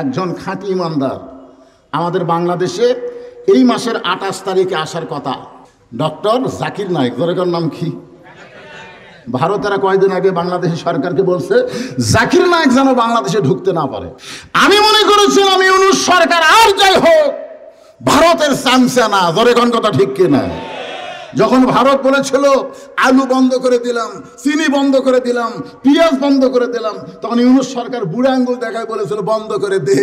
একজন খাঁটি ইমানদার আমাদের বাংলাদেশে এই মাসের 28 তারিখে আসার কথা, ডক্টর জাকির নায়েক। ওর নাম কি? ভারতেরা কয়েকদিন আগে বাংলাদেশের সরকারকে বলছে জাকির নায়েক যেন বাংলাদেশে ঢুকতে না পারে। আমি মনে করেছিলাম ইউনূস সরকার আর যাই হোক ভারতের চামচা না। ধরে কোন কথা ঠিক কিনা? যখন ভারত বলেছিল আলু বন্ধ করে দিলাম, চিনি বন্ধ করে দিলাম, পেঁয়াজ বন্ধ করে দিলাম, তখন ইউনূস সরকার বুড়া আঙ্গুল দেখায় বলেছিল বন্ধ করে দে,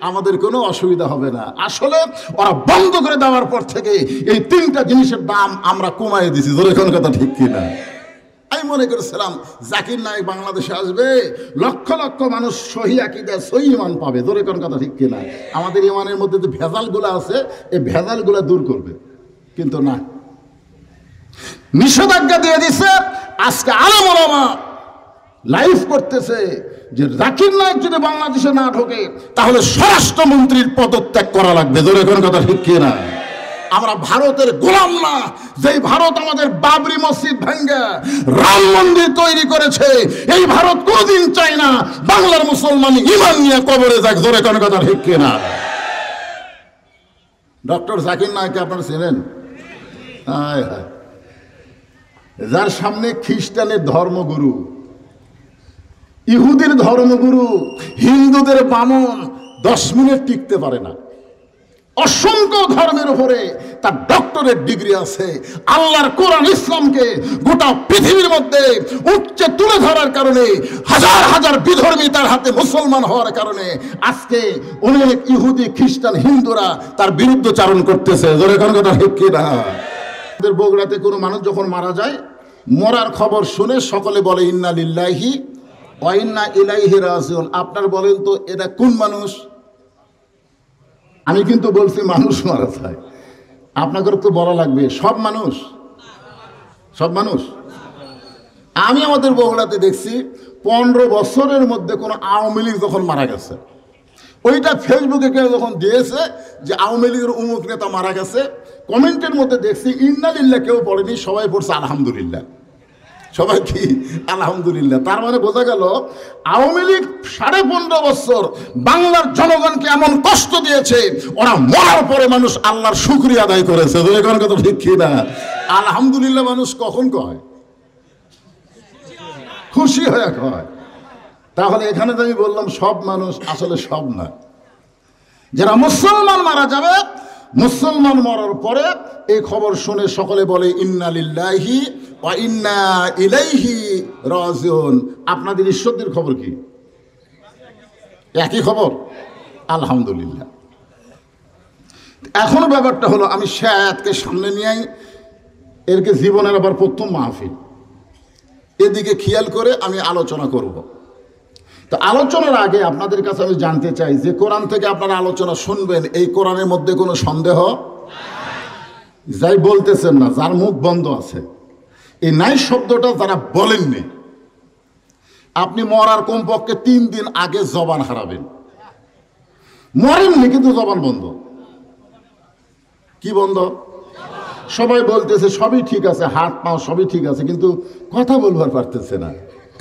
আমাদের কোনো অসুবিধা হবে না। আসলে ওরা বন্ধ করে দেওয়ার পর থেকে এই 3টা জিনিসের দাম আমরা কমাই দিছি। ধরে কোন কথা ঠিক কিনা? আমি মনে করেছিলাম জাকির নায়েক বাংলাদেশে আসবে, লক্ষ লক্ষ মানুষ সহি আকীদা সহি ঈমান পাবে। ধরে কোন কথা ঠিক কিনা? আমাদের ঈমানের মধ্যে যে ভেজালগুলো আছে এই ভেজালগুলো দূর করবে, কিন্তু না, নিষেধাজ্ঞা দিয়ে দিছে। আজকে আলেম ওলামা লাইভ করতেছে যে জাকির নায়েক যদি বাংলাদেশে না ঢোকে তাহলে স্বরাষ্ট্রমন্ত্রীর পদত্যাগ করা লাগবে। ধরে কোন কথা ঠিক কিনা? আমরা ভারতের গোলাম না। যেই ভারত আমাদের বাবরি মসজিদ ভাঙ্গা রাম মন্দির তৈরি করেছে, এই ভারত কোনদিন চায় না বাংলার মুসলমান ঈমান নিয়ে কবরে যাক। ধরে কোন কথা ঠিক কিনা? ডক্টর জাকির নায়েককে আপনারা চেনেন? হায় হায়, যার সামনে খ্রিস্টানের ধর্মগুরু, ইহুদির ধর্মগুরু, হিন্দুদের বামন 10 মিনিট টিকতে পারে না। অসংখ্য ধর্মের উপরে তার ডক্টরেট ডিগ্রি আছে। আল্লাহর কোরআন ইসলামকে গোটা পৃথিবীর মধ্যে উচ্চে তুলে ধরার কারণে হাজার হাজার বিধর্মী তার হাতে মুসলমান হওয়ার কারণে আজকে অনেক ইহুদি, খ্রিস্টান, হিন্দুরা তার বিরুদ্ধচারণ করতেছে। ধরে কোন কথা ঠিক কিনা? আমাদের বগুড়াতে কোনো মানুষ যখন মারা যায়, মরার খবর শুনে সকলে বলে ইন্না লিল্লাহি ওয়া ইন্না ইলাইহি রাজিউন। আপনার বলেন তো এটা কোন মানুষ? আমি কিন্তু বলছি মানুষ মারা যায়, আপনাদের তো বলা লাগবে সব মানুষ, সব মানুষ। আমি আমাদের বগুড়াতে দেখছি 15 বছরের মধ্যে কোনো আওয়ামী লীগ যখন মারা গেছে, ওইটা ফেসবুকে কেউ যখন দিয়েছে যে আওয়ামী লীগের অমুক নেতা মারা গেছে, কমেন্টের মধ্যে দেখছি ইন্নালিল্লাহ কেউ পড়েনি, সবাই পড়ছে আলহামদুলিল্লাহ। সবাই কি আলহামদুলিল্লাহ? তার মানে বোঝা গেল আওয়ামী লীগ 15.5 বছর বাংলার জনগণকে এমন কষ্ট দিয়েছে, ওরা মরার পরে মানুষ আল্লাহর শুকরিয়া আদায় করেছে। কোন কথা ঠিক কিনা? আলহামদুলিল্লাহ মানুষ কখন কয়? খুশি হয়ে কয়। তাহলে এখানে তো আমি বললাম সব মানুষ, আসলে সব না। যারা মুসলমান মারা যাবে, মুসলমান মরার পরে এই খবর শুনে সকলে বলে ইন্না লিল্লাহি ওয়া ইন্না ইলাইহি রাজিউন। আপনাদের ঈশ্বরদের খবর কি? একই খবর, আলহামদুলিল্লাহ। এখনো ব্যাপারটা হলো, আমি সে আয়াতকে সামনে নিয়েই এরকে জীবনের আবার প্রথম মাহফিল, এদিকে খেয়াল করে আমি আলোচনা করব। তো আলোচনার আগে আপনাদের কাছে আমি জানতে চাই যে কোরআন থেকে আপনারা আলোচনা শুনবেন, এই কোরআনের মধ্যে কোনো সন্দেহ যাই বলতেছেন না, যার মুখ বন্ধ আছে, এই নাই শব্দটা যারা বলেননি, আপনি মরার কমপক্ষে 3 দিন আগে জবান হারাবেন। মরেননি কিন্তু জবান বন্ধ। কি বন্ধ? সবাই বলতেছে সবই ঠিক আছে, হাত পাও সবই ঠিক আছে, কিন্তু কথা বলবার পারতেছে না।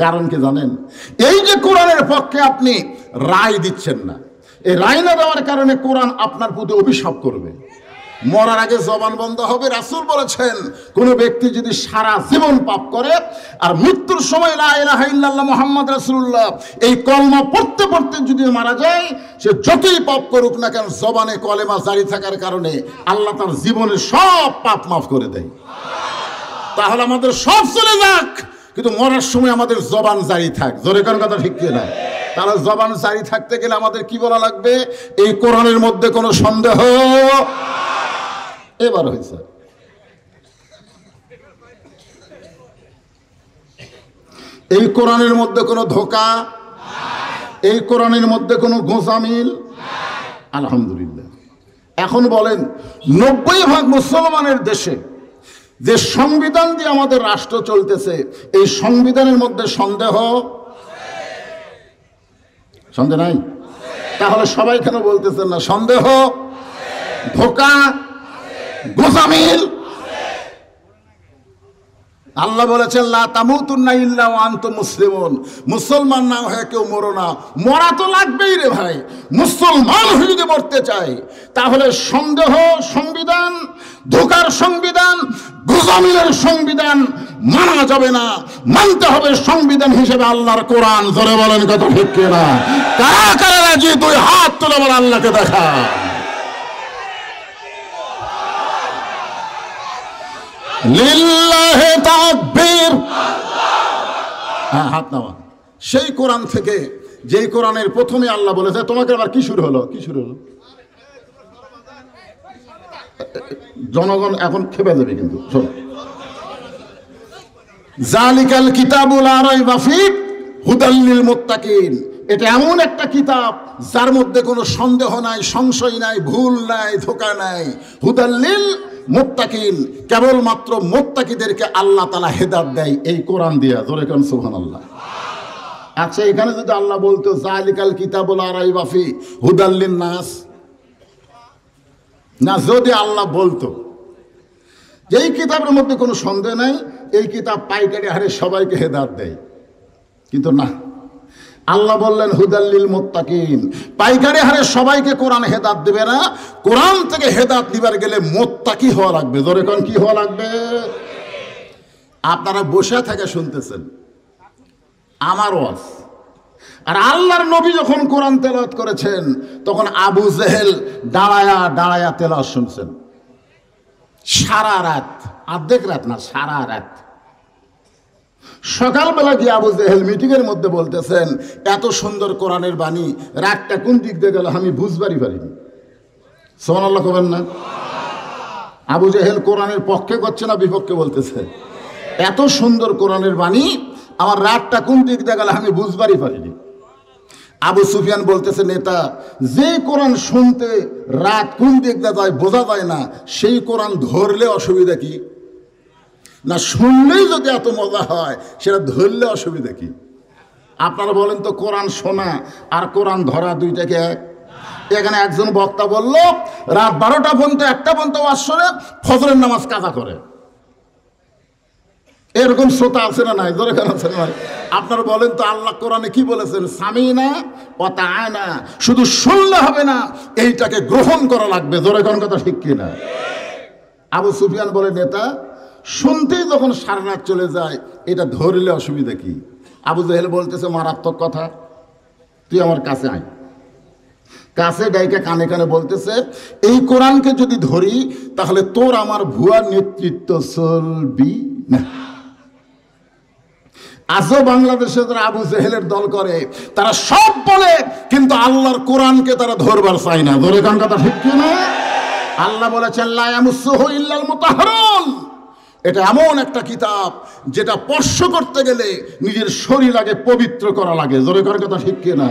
কারণ কি জানেন? এই যে কোরআনের পক্ষে আপনি রায় দিচ্ছেন না, এই রায় না দেওয়ার কারণে কোরআন আপনার প্রতি অভিশাপ করবে। মরার আগে জবান বন্ধ হবে। রাসূল বলেছেন কোন ব্যক্তি যদি সারা জীবন পাপ করে আর মৃত্যুর সময় লা ইলাহা ইল্লাল্লাহ মুহাম্মদ রাসূলুল্লাহ এই কলমা পড়তে পড়তে যদি মারা যায়, সে যতই পাপ করুক না কেন জবানে কলেমা জারি থাকার কারণে আল্লাহ তার জীবনের সব পাপ মাফ করে দেয়। তাহলে আমাদের সব চলে যাক, কিন্তু মরার সময় আমাদের জবান জারি থাক। জোরে কোন কথা ঠিক কিনা? তাহলে জবান জারি থাকতে গেলে আমাদের কি বলা লাগবে? এই কোরআনের মধ্যে কোনো সন্দেহ এবার হয়েছে। এই কোরআনের মধ্যে কোনো ধোঁকা, এই কোরআনের মধ্যে কোনো গোঁজামিল, আলহামদুলিল্লাহ। এখন বলেন 90% মুসলমানের দেশে যে সংবিধান দিয়ে আমাদের রাষ্ট্র চলতেছে, এই সংবিধানের মধ্যে সন্দেহ সন্দেহ নাই? তাহলে সবাই কেন বলতেছেন না সন্দেহ, ধোঁকা, গোঁজামিল? আল্লাহ বলেছেন লা তামুতুন্না ইল্লা ওয়া আনতুম মুসলিমুন, মুসলমান না হয়ে কেউ মরো না। মরা তো লাগবেই রে ভাই, মুসলমান হয়ে যদি মরতে চাই তাহলে সন্দেহ সংবিধান, ধোকার সংবিধান, গুজামিলের সংবিধান মানা যাবে না, মানতে হবে সংবিধান হিসেবে আল্লাহর কোরআন। জোরে বলেন কথা ঠিক কিনা? কারা কারা রাজি? দুই হাত তুলে বলে আল্লাহকে দেখা। লিল্লাহি তাকবীর। হ্যাঁ, হাত নামা। সেই কোরআন থেকে, যেই কোরআনের প্রথমে আল্লাহ বলেছে, তোমাকে আবার কি শুরু হলো? কি শুরু হলো? জনগণ এখন খেপে যাবে কিন্তু। শোনো, জালিকাল কিতাবু লা রাইবা ফীহি হুদাল লিল মুত্তাকিন। এটা এমন একটা কিতাব যার মধ্যে কোনো সন্দেহ নাই, সংশয় নাই, ভুল নাই, ধোঁকা নাই। হুদাল লিল মুত্তাকিন, কেবলমাত্র মুত্তাকিদেরকে আল্লাহ তাআলা হেদায়েত দেয় এই কোরআন দিয়া। জোরে কোন সুবহানাল্লাহ। আচ্ছা, এখানে যদি আল্লাহ বলতো জালিকাল কিতাবু লা রাইবা ফীহি হুদাল লিন নাস, না, যদি আল্লাহ বলতো যে এই কিতাবের মধ্যে কোনো সন্দেহ নাই, এই কিতাব পাইকারি হারে সবাইকে হেদায়েত দেয়, কিন্তু না, আল্লাহ বললেন হুদাল লিল মুত্তাকিন। পাইকারি হারে সবাইকে কোরআন হেদায়েত দেবে না, কোরআন থেকে হেদায়েত নিবার গেলে মুত্তাকি হওয়া লাগবে। জোরে কোন কি হওয়া লাগবে? আপনারা বসে থেকে শুনতেছেন আমার ওয়াজ, আর আল্লাহর নবী যখন কোরআন তেলাওয়াত করেছেন তখন আবু জেহেল দাঁড়ায়া দাঁড়ায়া তেলাওয়াত শুনছেন সারা রাত, অর্ধেক রাত না, সারা রাত। সকালবেলা গিয়ে আবু জেহেল মিটিংয়ের মধ্যে বলতেছেন, এত সুন্দর কোরআনের বাণী, রাতটা কোন দিক দিয়ে গেল আমি বুঝবারই পারিনি। সুবহানাল্লাহ কবেন না? আবু জেহেল কোরআনের পক্ষে করছে না বিপক্ষে বলতেছে, এত সুন্দর কোরআনের বাণী, আমার রাতটা কোন দিক দিয়ে গেল আমি বুঝবারই পারিনি। আবু সুফিয়ান বলতেছে, নেতা, যে কোরআন শুনতে রাত কোন দিক দিয়ে যায় বোঝা যায় না, সেই কোরআন ধরলে অসুবিধা কি? না, শুনলেই যদি এত মজা হয় সেটা ধরলে অসুবিধা কি? আপনারা বলেন তো, কোরআন শোনা আর কোরআন ধরা দুইটাকে এক? এখানে একজন বক্তা বলল রাত 12টা পর্যন্ত 1টা পর্যন্ত ওয়াজ শোনে, ফজরের নামাজ কাজা করে। এরকম শ্রোতা আছে না নাই? জোরে কেন আছে না? আপনারা বলেন তো, আল্লাহ কোরআনে কি বলেছেন? সামিনা ওয়া তাআনা। শুধু শুনলে হবে না, এইটাকে গ্রহণ করা লাগবে। জোরে কোন কথা ঠিক কিনা? আবু সুফিয়ান বলে, নেতা, শুনতেই যখন সারা রাত চলে যায়, এটা ধরলে অসুবিধা কি? আবু জেহেল বলতেছে, মারাত্মক কথা, তুই আমার কাছে আয়। কাছে ডাইকে কানে কানে বলতেছে, এই কোরআনকে যদি ধরি তাহলে তোর আমার ভুয়া নেতৃত্ব চলবি না। আজও বাংলাদেশে যারা আবু জেহেলের দল করে তারা সব বলে, কিন্তু আল্লাহর কোরআনকে তারা ধরবার চায় না। ধরে কোন কথা ঠিক কিনা? আল্লাহ বলেছেন লা ইয়ামুসসুহু ইল্লাল মুতাহহারুন। এটা এমন একটা কিতাব যেটা স্পর্শ করতে গেলে নিজের শরীর আগে পবিত্র করা লাগে। জোরে করে কথা ঠিক কিনা?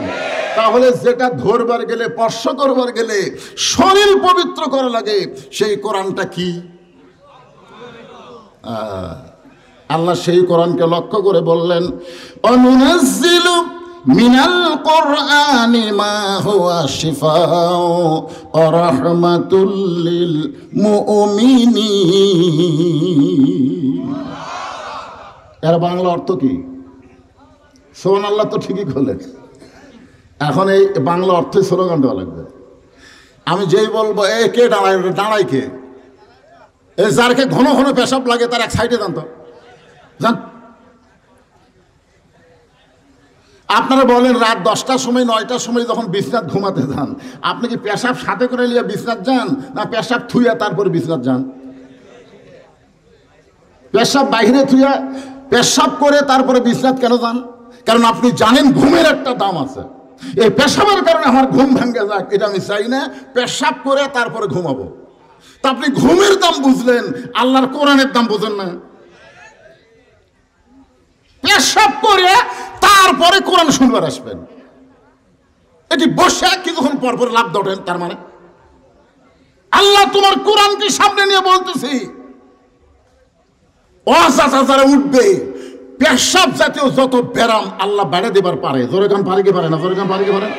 তাহলে যেটা ধরবার গেলে, স্পর্শ করবার গেলে শরীর পবিত্র করা লাগে, সেই কোরআনটা কি? আল্লাহ সেই কোরআনকে লক্ষ্য করে বললেন, অনুনাজ্জিলু মিনাল কুরআনি মা হুয়া শিফাউ ওয়া রাহমাতুল লিল মুমিনিন। এর বাংলা অর্থ কি? সুবহানাল্লাহ তো ঠিকই বলেন। এখন এই বাংলা অর্থে স্লোগান দেওয়া লাগবে। আমি যেই বলবো এ কে দাঁড়ায়, দাঁড়ায় কে? এই যারকে ঘন ঘন পেশাব লাগে তার এক সাইডে যান তো, যান। আপনারা বলেন রাত 10টার সময় 9টার সময় যখন বিছনাত ঘুমাতে যান, আপনি কি পেশাব সাথে করে নিয়ে বিছনাত যান, না পেশাব থুইয়া তারপরে বিছনাত যান? পেশাব বাইরে থুইয়া পেশাব করে তারপরে বিছনাত কেন যান? কারণ আপনি জানেন ঘুমের একটা দাম আছে। এই পেশাবের কারণে আমার ঘুম ভেঙে যাক, এটা আমি চাই না। পেশাব করে তারপরে ঘুমাবো। তা আপনি ঘুমের দাম বুঝলেন, আল্লাহর কোরআনের দাম বুঝেন না। পেশাব করে তারপরে কোরআন শুনবার আসবেন, এটি বসে কিছুক্ষণ পর পর লাভ দটেন। তার মানে আল্লাহ তোমার কোরআনকে সামনে নিয়ে বলতেছি, অজাচারে উঠবে পেশাব জাতীয় যত ব্যারাম আল্লাহ বেড়ে দেবার পারে। জোরে কান পারে কি পারে না? জোরে কান পারে কি পারে?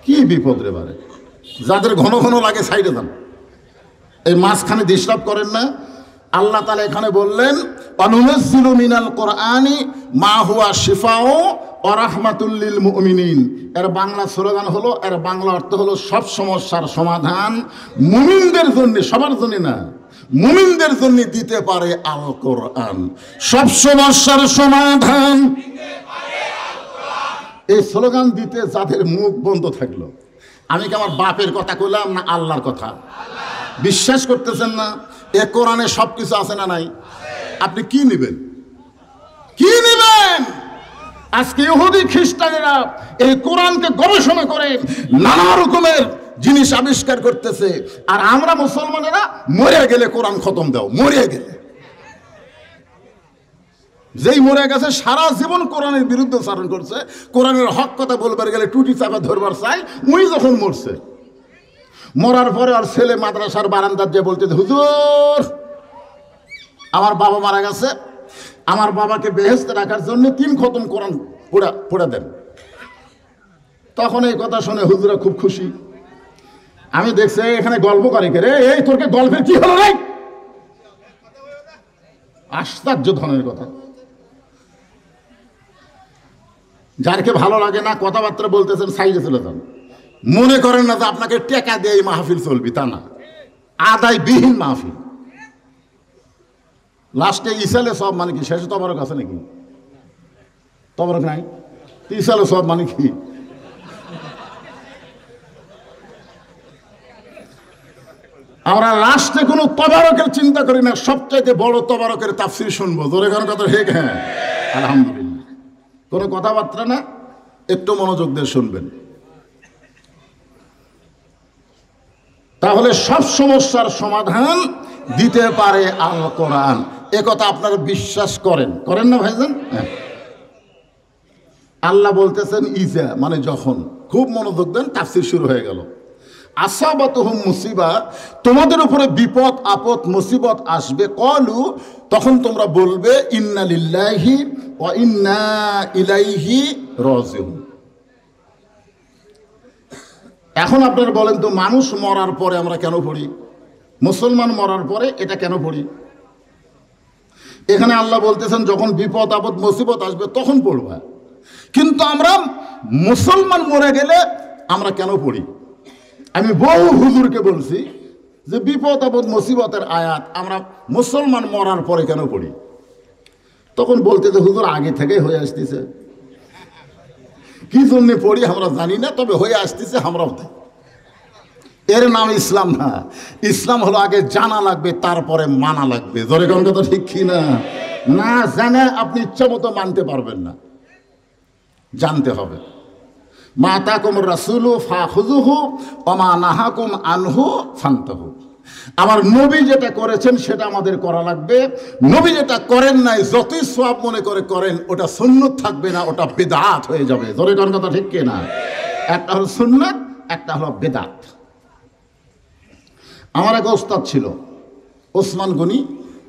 কি বিপদ রে পারে? যাদের ঘন ঘন লাগে সাইডে যান, এই মাঝখানে ডিস্টার্ব করেন না। আল্লাহ তাআলা এখানে বললেন অনুনাজ্জিলু মিনাল কোরআনি মা হুয়া শিফাউ ওয়া রাহমাতুল লিল মুমিনিন। এর বাংলা স্লোগান হলো, এর বাংলা অর্থ হলো সব সমস্যার সমাধান মুমিনদের জন্য, সবার জন্য না, মুমিনদের জন্য দিতে পারে আল কোরআন। সব সমস্যার সমাধান এই স্লোগান দিতে যাদের মুখ বন্ধ থাকলো, আমি কি আমার বাপের কথা কইলাম না আল্লাহর কথা? বিশ্বাস করতেছেন না? এ কোরআনে সবকিছু আছে না নাই? আপনি কি নেবেন? কি নেবেন? আজকে ইহুদি খ্রিস্টানেরা এই কোরআনকে গবেষণা করে নানা রকমের জিনিস আবিষ্কার করতেছে, আর আমরা মুসলমানেরা মরে গেলে কোরআন খতম দাও, মরে গেলে। যেই মরে গেছে সারা জীবন কোরআনের বিরুদ্ধে চারণ করছে, কোরআনের হক কথা বলবার গেলে টুটি চাপা ধরবার চাই, উনি যখন মরছে, মরার পরে আর ছেলে মাদ্রাসার বারান্দার যে বলতে, হুজুর আমার বাবা মারা গেছে, আমার বাবাকে বেহেশতে রাখার জন্য 3 খতম কোরআন পড়ে দেন। তখন এই কথা শুনে হুজুরা খুব খুশি। আমি দেখছি এখানে গল্প করে কে রে, এই তোরকে গল্পের কি হলো রে? আশ্চর্য ধরনের কথা। যারকে ভালো লাগে না কথাবার্তা বলতেছেন, সাইডে চলে যান। মনে করেন না যে আপনাকে টেকা দিয়ে এই মাহফিল চলবি, তা না, আদায় বিহীন মাহফিল। লাস্টে ইসালে সব মানে কি? শেষে তবরক আছে নাকি? তবরক নাই, ইসালে সব মানে কি? আমরা লাস্টে কোনো তবারকের চিন্তা করি না, সবচাইতে বড় তবারকের তাফসীর শুনবো। জোরে গান কথা ঠিক? হ্যাঁ, আলহামদুলিল্লাহ। কোনো কথাবার্তা না, একটু মনোযোগ দিয়ে শুনবেন। তাহলে সব সমস্যার সমাধান দিতে পারে আল কোরআন, এ কথা আপনারা বিশ্বাস করেন? করেন না ভাইজান? হ্যাঁ। আল্লাহ বলতেছেন ইজা মানে যখন, খুব মনোযোগ দেন, তাফসীর শুরু হয়ে গেল। আসাবাতুহুম মুসিবা, তোমাদের উপরে বিপদ আপদ মুসিবত আসবে, কলু তখন তোমরা বলবে ইন্না লিল্লাহি ওয়া ইন্না ইলাইহি রাজিউন। এখন আপনারা বলেন তো, মানুষ মরার পরে আমরা কেন পড়ি? মুসলমান মরার পরে এটা কেন পড়ি? এখানে আল্লাহ বলতেছেন যখন বিপদ আপদ মুসিবত আসবে তখন পড়বা, কিন্তু আমরা মুসলমান মরে গেলে আমরা কেন পড়ি? আমি বহু হুজুরকে বলছি যে বিপদ আপদ মুসিবতের আয়াত আমরা মুসলমান মরার পরে কেন পড়ি? তখন বলতে যে হুজুর আগে থেকেই হয়ে আসতেছে। কি জন্য পড়ি আমরা জানি না, তবে হয়ে আসতেছে আমরাও তাই। এর নাম ইসলাম না। ইসলাম হলো আগে জানা লাগবে, তারপরে মানা লাগবে। জোরে কোন কথা ঠিক কি না? না জানে আপনি ইচ্ছা মতো মানতে পারবেন না, জানতে হবে। মা তাকুম রাসূলু ফাখুযুহু ওয়া মা নাহাকুম আনহু ফান্তাহু। আমার নবী যেটা করেছেন সেটা আমাদের করা লাগবে। নবী যেটা করেন নাই, যতই সওয়াব মনে করে করেন, ওটা সুন্নাত থাকবে না, ওটা বিদআত হয়ে যাবে। জোরে কোন কথা ঠিক কি না? একটা হলো সুন্নাত, একটা হলো বিদআত। আমার এক ওস্তাদ ছিল ওসমান গনি,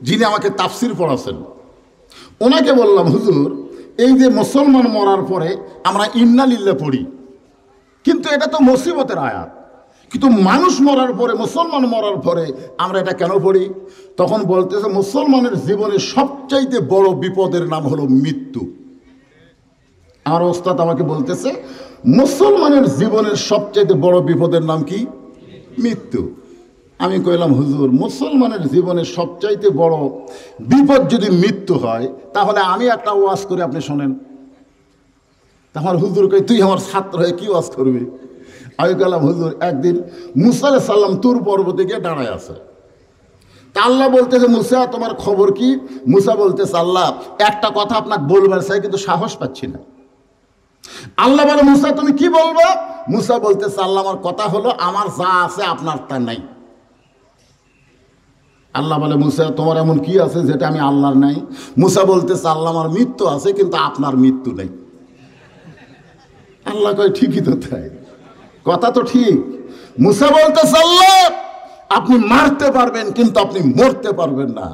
যিনি আমাকে তাফসীর পড়াছেন। ওনাকে বললাম, হুজুর এই যে মুসলমান মরার পরে আমরা ইন্না লিল্লাহ পড়ি, কিন্তু এটা তো মুসিবতের আয়াত, কিন্তু মানুষ মরার পরে, মুসলমান মরার পরে আমরা এটা কেন পড়ি? তখন বলতেছে মুসলমানের জীবনে সবচাইতে বড় বিপদের নাম হলো মৃত্যু। আমার ওস্তাদ আমাকে বলতেছে মুসলমানের জীবনের সবচাইতে বড় বিপদের নাম কি? মৃত্যু। আমি কইলাম, হুজুর মুসলমানের জীবনের সবচাইতে বড় বিপদ যদি মৃত্যু হয়, তাহলে আমি একটা ওয়াজ করে আপনি শোনেন। তখন হুজুর কই, তুই আমার ছাত্র হয়ে কি ওয়াজ করবি? আমি কইলাম, হুজুর একদিন মুসা আলাইহিস সালাম তুর পর্বতে গিয়ে দাঁড়ায় আছে। তা আল্লাহ বলতেছে, মুসা তোমার খবর কি? মুসা বলতেছে, আল্লাহ একটা কথা আপনাকে বলবার চাই, কিন্তু সাহস পাচ্ছি না। আল্লাহ বলে, মুসা তুমি কি বলবো? মুসা বলতেছে, আল্লাহ আমার কথা হলো আমার যা আছে আপনার তা নাই। আল্লাহ বলে, মুসা তোমার এমন কি আছে যেটা আমি আল্লাহর নাই? মুসা বলতেছে, আল্লাহ আমার মৃত্যু আছে, কিন্তু আপনার মৃত্যু নেই। আল্লাহ কয়, ঠিকই তো তাই, কথা তো ঠিক। মুসা বলতেছে, আল্লাহ আপনি মারতে পারবেন, কিন্তু আপনি মরতে পারবেন না।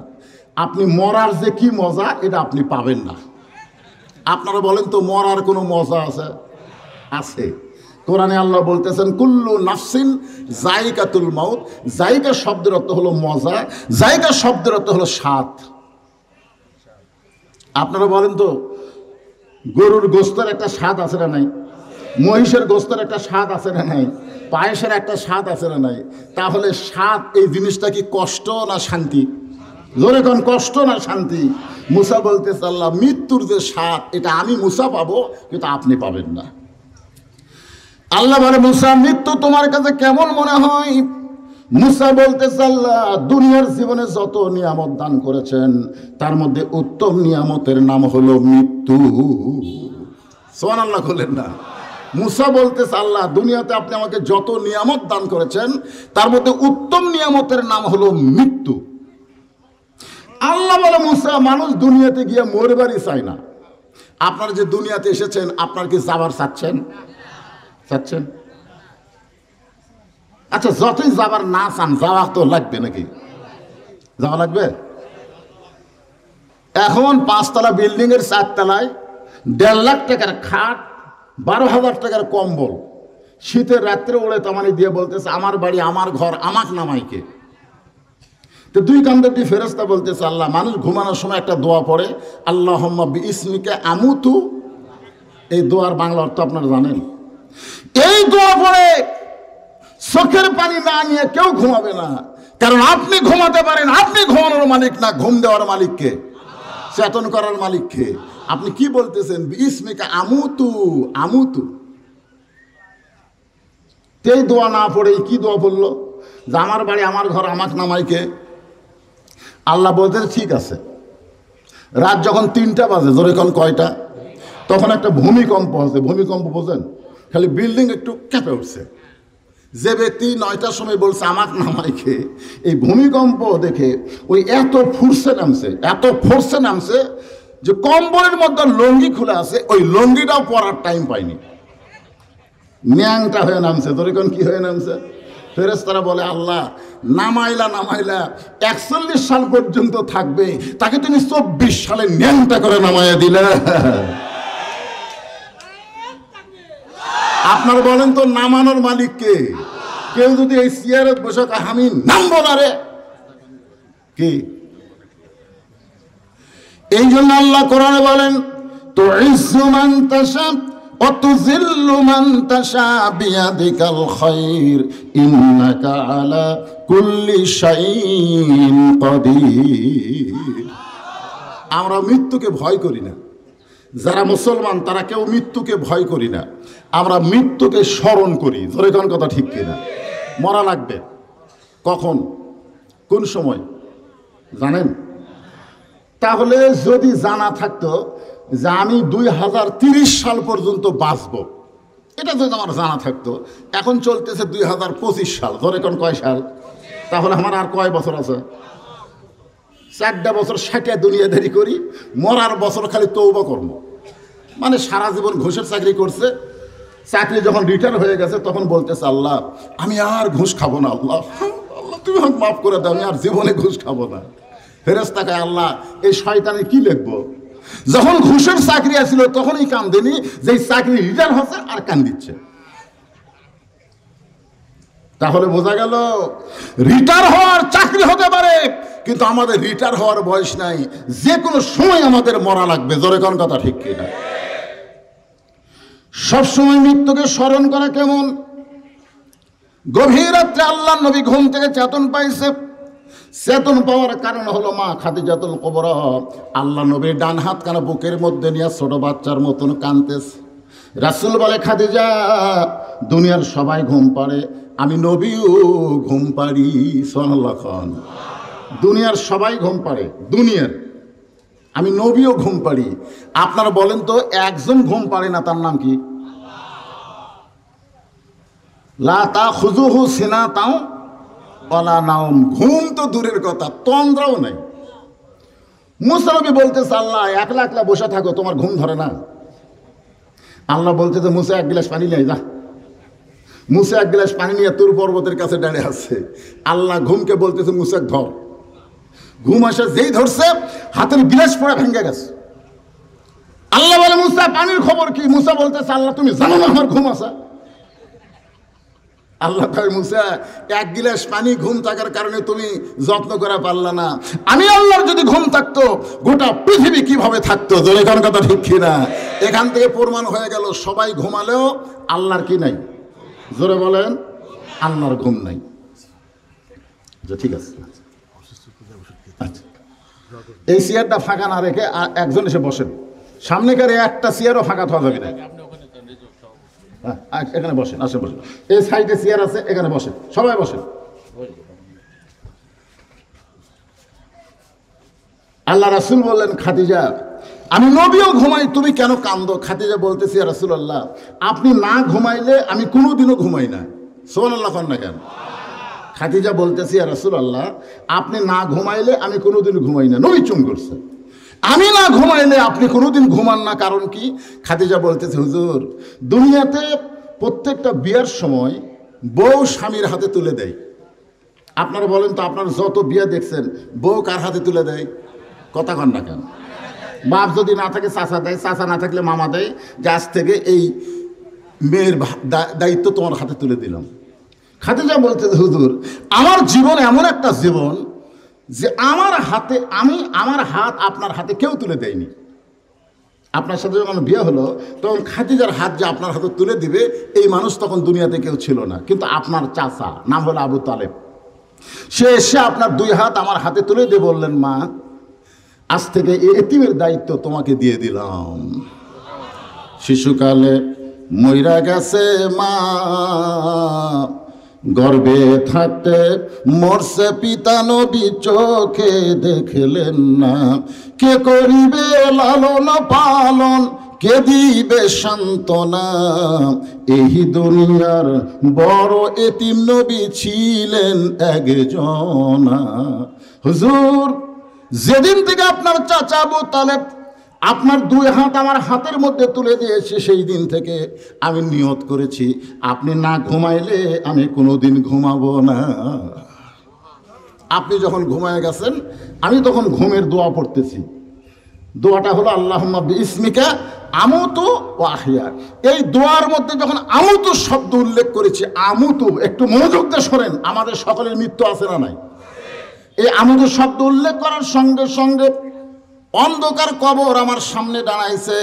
আপনি মরার যে কি মজা এটা আপনি পাবেন না। আপনারা বলেন তো, মরার কোনো মজা আছে? আছে। কোরআনে আল্লাহ বলতেছেন কুল্লু নাফসিন যায়িকাতুল মাউত। যায়িকা শব্দের অর্থ হলো মজা, যায়িকা শব্দের অর্থ হলো স্বাদ। আপনারা বলেন তো, গরুর গোস্তের একটা স্বাদ আছে না নাই? মহিষের গোস্তের একটা স্বাদ আছে না নাই? পায়েসের একটা স্বাদ আছে না নাই? তাহলে স্বাদ এই জিনিসটা কি কষ্ট না শান্তি? জোরে কোন, কষ্ট না শান্তি? মুসা বলতেছে আল্লাহ মৃত্যুর যে স্বাদ এটা আমি মুসা পাবো, কিন্তু আপনি পাবেন না। আল্লাহ বলে মুসা মৃত্যু তোমার কাছে কেমন মনে হয়? মুসা বলতেছে আল্লাহ দুনিয়ার জীবনে যত নিয়ামত দান করেছেন তার মধ্যে উত্তম নিয়ামতের নাম হলো মৃত্যু। সুবহানাল্লাহ বলেন না? মুসা বলতেছে আল্লাহ দুনিয়াতে আপনি আমাকে যত নিয়ামত দান করেছেন তার মধ্যে উত্তম নিয়ামতের নাম হলো মৃত্যু। আল্লাহ বলে মুসা মানুষ দুনিয়াতে গিয়ে মরবারই চায় না। আপনারা যে দুনিয়াতে এসেছেন আপনার কি যাবার চাচ্ছেন? চাচ্ছেন? আচ্ছা যতই যাবার না চান যাওয়া তো লাগবে নাকি? যাওয়া লাগবে। এখন 5 তলা বিল্ডিং এর 4 তলায় 1.5 লাখ টাকার খাট, 12,000 টাকার কম্বল, শীতের রাত্রে ওড়ে তামানি দিয়ে বলতেছে আমার বাড়ি আমার ঘর আমাক নামাইকে। তো 2 কান্দের দিয়ে ফেরেশতা বলতেছে আল্লাহ মানুষ ঘুমানোর সময় একটা দোয়া পড়ে আল্লাহুম্মা বিইসমিকা আমুতু। এই দোয়ার বাংলা অর্থ আপনারা জানেন? এই দোয়া পড়ে চোখের পানি না নিয়ে কেউ ঘুমাবে না, কারণ আপনি ঘুমাতে পারেন, আপনি ঘুমানোর মালিক না, ঘুম দেওয়ার মালিককে, চেতন করার মালিককে। আপনি কি বলতেছেন? বিইসমিকা আমুতু আমুতু। এই দোয়া না পড়ে কি দোয়া পড়লো? যে আমার বাড়ি আমার ঘর আমাক নামাইকে। আল্লাহ বলতে ঠিক আছে। রাত যখন 3টা বাজে, জোরে কোন কয়টা? তখন একটা ভূমিকম্প আছে। ভূমিকম্প বোঝেন? খালি বিল্ডিং একটু কেঁপে উঠছে। যে ব্যক্তি 9টার সময় বলছে আমাক নামাইকে, এই ভূমিকম্প দেখে ওই এত ফোর্সে নামছে যে কম্বলের মধ্যে লঙ্গি খুলে আছে, ওই লঙ্গিটাও পরার টাইম পায়নি, ন্যাংটা হয়ে নামছে। ধরে কোন কি হয়ে নামছে? ফেরেশতারা বলে আল্লাহ নামাইলা 41 সাল পর্যন্ত থাকবে, তাকে তুমি 24 সালে ন্যাংটা করে নামাইয়া দিলে। আপনার বলেন তো নামানোর মালিক কে? কেউ যদি এই চেয়ারে বসে আমি নামবো না রে, কি? এই জন্য আল্লাহ কোরআনে বলেন তুইজ্জু মান তাশা ওয়া তুযিল্লু মান তাশা বিয়াদিকাল খায়র ইন্নাকা আলা কুল্লি শাইইন কাদির। আমরা মৃত্যুকে ভয় করি না। যারা মুসলমান তারা কেউ মৃত্যুকে ভয় করি না, আমরা মৃত্যুকে স্মরণ করি। ধরে কোন কথা ঠিক কিনা? মরা লাগবে কখন, কোন সময় জানেন? তাহলে যদি জানা থাকতো যে আমি 2030 সাল পর্যন্ত বাঁচব, এটা যদি আমার জানা থাকতো। এখন চলতেছে 2025 সাল, ধরে কোন কয় সাল? তাহলে আমার আর কয় বছর আছে? 4টা বছর 60 দুনিয়াদারি করি, মরার বছর খালি তওবা কর্ম। মানে সারা জীবন ঘুষের চাকরি করছে, চাকরি যখন রিটায়ার হয়ে গেছে তখন বলতেছে আল্লাহ আমি আর ঘুষ খাবো না, আল্লাহ আল্লাহ তুমি আমাকে মাফ করে দাও, আমি আর জীবনে ঘুষ খাবো না। ফেরেশতাকে আল্লাহ এই শয়তানে কি লিখবো? যখন ঘুষের চাকরি আসছিল তখনই কান দেনি, যে চাকরি রিটায়ার হচ্ছে আর কান দিচ্ছে। তাহলে বোঝা গেল রিটায়ার হওয়ার চাকরি হতে পারে, কিন্তু আমাদের রিটায়ার হওয়ার বয়স নাই, যে কোনো সময় আমাদের মরা লাগবে। জোরে কোন কথা ঠিক কিনা? সবসময় মৃত্যুকে স্মরণ করা কেমন? গভীর রাত্রে আল্লাহ নবী ঘুম থেকে চেতন পাইছে। চেতন পাওয়ার কারণ হলো মা খাদিজাতুল কুবরা আল্লাহ নবীর ডান হাত কানা বুকের মধ্যে নিয়ে ছোট বাচ্চার মতন কাঁদতেছে। রাসূল বলে খাদিজা দুনিয়ার সবাই ঘুম পাড়ে, আমি নবীও ঘুম পাড়ি। সুবহানাল্লাহ খান। দুনিয়ার সবাই ঘুম পাড়ে, দুনিয়ার আমি নবীও ঘুম পাড়ি। আপনারা বলেন তো একজন ঘুম পাড়ে না, তার নাম কি? লা তাখুযুহু সিনাতাও ওয়ালা নাওম। ঘুম তো দূরের কথা, তন্দ্রাও নাই। মুসা নবী বলতেছে আল্লাহ একলা একলা বসে থাকো, তোমার ঘুম ধরে না? আল্লাহ বলতেছে মুসা 1 গ্লাস পানি নিয়ে যা। মুসা 1 গ্লাস পানি নিয়ে তুর পর্বতের কাছে দাঁড়িয়ে আছে। আল্লাহ ঘুমকে বলতেছে মুসা ধর। ঘুম আসে, যেই ধরছে হাতের গ্লাস পড়ে ভেঙে গেছে। আল্লাহ বলে মুসা পানির খবর কি? মুসা বলতেছে আল্লাহ তুমি জানো না আমার ঘুম আসা? আল্লাহ কয় মুসা, এক গিলাস পানি ঘুম থাকার কারণে তুমি যত্ন করা পারলা না, আমি আল্লাহর যদি ঘুম থাকতো গোটা পৃথিবী কিভাবে থাকতো? জোরে কোন কথা ঠিক কিনা? এখান থেকে প্রমাণ হয়ে গেল সবাই ঘুমালেও আল্লাহর কি নাই? জোরে বলেন, আল্লাহর ঘুম নাই। ঠিক আছে, আচ্ছা, এই চেয়ারটা ফাঁকা না রেখে একজন এসে বসেন, সামনেকার একটা চেয়ারও ফাঁকা থাকা যাবে না। এখানে বসেন, আসে বসেন, এই সাইডে চেয়ার আছে, এখানে বসেন, সবাই বসেন। আল্লাহ রাসূল বললেন, খাদিজা আমি নবীও ঘুমাই, তুমি কেন কান্দো? খাদিজা বলতেছি, ইয়া রাসূলুল্লাহ, আপনি না ঘুমাইলে আমি কোনোদিনও ঘুমাই না। সুবহানাল্লাহ না কেন? খাদিজা বলতেছি, ইয়া রাসূলুল্লাহ, আপনি না ঘুমাইলে আমি কোনোদিন ঘুমাই না। নবী চুম করছে, আমি না ঘুমাইলে আপনি কোনোদিন ঘুমান না, কারণ কি? খাদিজা বলতেছে, হুজুর, দুনিয়াতে প্রত্যেকটা বিয়ার সময় বউ স্বামীর হাতে তুলে দেয়। আপনারা বলেন তো, আপনারা যত বিয়া দেখছেন বউ কার হাতে তুলে দেয়? কথা কন না কেন? বাপ যদি না থাকে চাচা দেয়, চাচা না থাকলে মামা দেয়, যে আজ থেকে এই মেয়ের দায়িত্ব তোমার হাতে তুলে দিলাম। খাদিজা বলতেছে, হুজুর, আমার জীবন এমন একটা জীবন যে আমার হাতে আমার হাত আপনার হাতে কেউ তুলে দেয়নি। আপনার সাথে যখন বিয়ে হলো তখন খাদিজার হাত যে আপনার হাতে তুলে দিবে এই মানুষ তখন দুনিয়াতে কেউ ছিল না, কিন্তু আপনার চাচা, নাম হলো আবু তালেব, সে এসে আপনার দুই হাত আমার হাতে তুলে দিয়ে বললেন, মা, আজ থেকে এই এতিমের দায়িত্ব তোমাকে দিয়ে দিলাম। শিশুকালে মইরা গেছে মা, গর্ভে থাকতে মরছে পিতা, নবী চোখে দেখলেন না। কে করিবে লালন পালন, কে দিবে সান্ত্বনা? এই দুনিয়ার বড় এতিম নবী ছিলেন একজনা। হুজুর, যেদিন থেকে আপনার চাচা আবু তালেব আপনার দুই হাত আমার হাতের মধ্যে তুলে দিয়েছে, সেই দিন থেকে আমি নিয়ত করেছি আপনি না ঘুমাইলে আমি কোনোদিন ঘুমাবো না। আপনি যখন ঘুমায় গেছেন আমি তখন ঘুমের দোয়া পড়তেছি। দোয়াটা হলো আল্লাহুম্মা বিইসমিকা আমুতু ওয়া আহইয়া। এই দোয়ার মধ্যে যখন আমুতু শব্দ উল্লেখ করেছি, আমুতু, একটু মনোযোগ দিয়ে শোনেন, আমাদের সকলের মৃত্যু আছে না নাই? এই আমুতু শব্দ উল্লেখ করার সঙ্গে সঙ্গে অন্ধকার কবর আমার সামনে দাঁড়াইছে।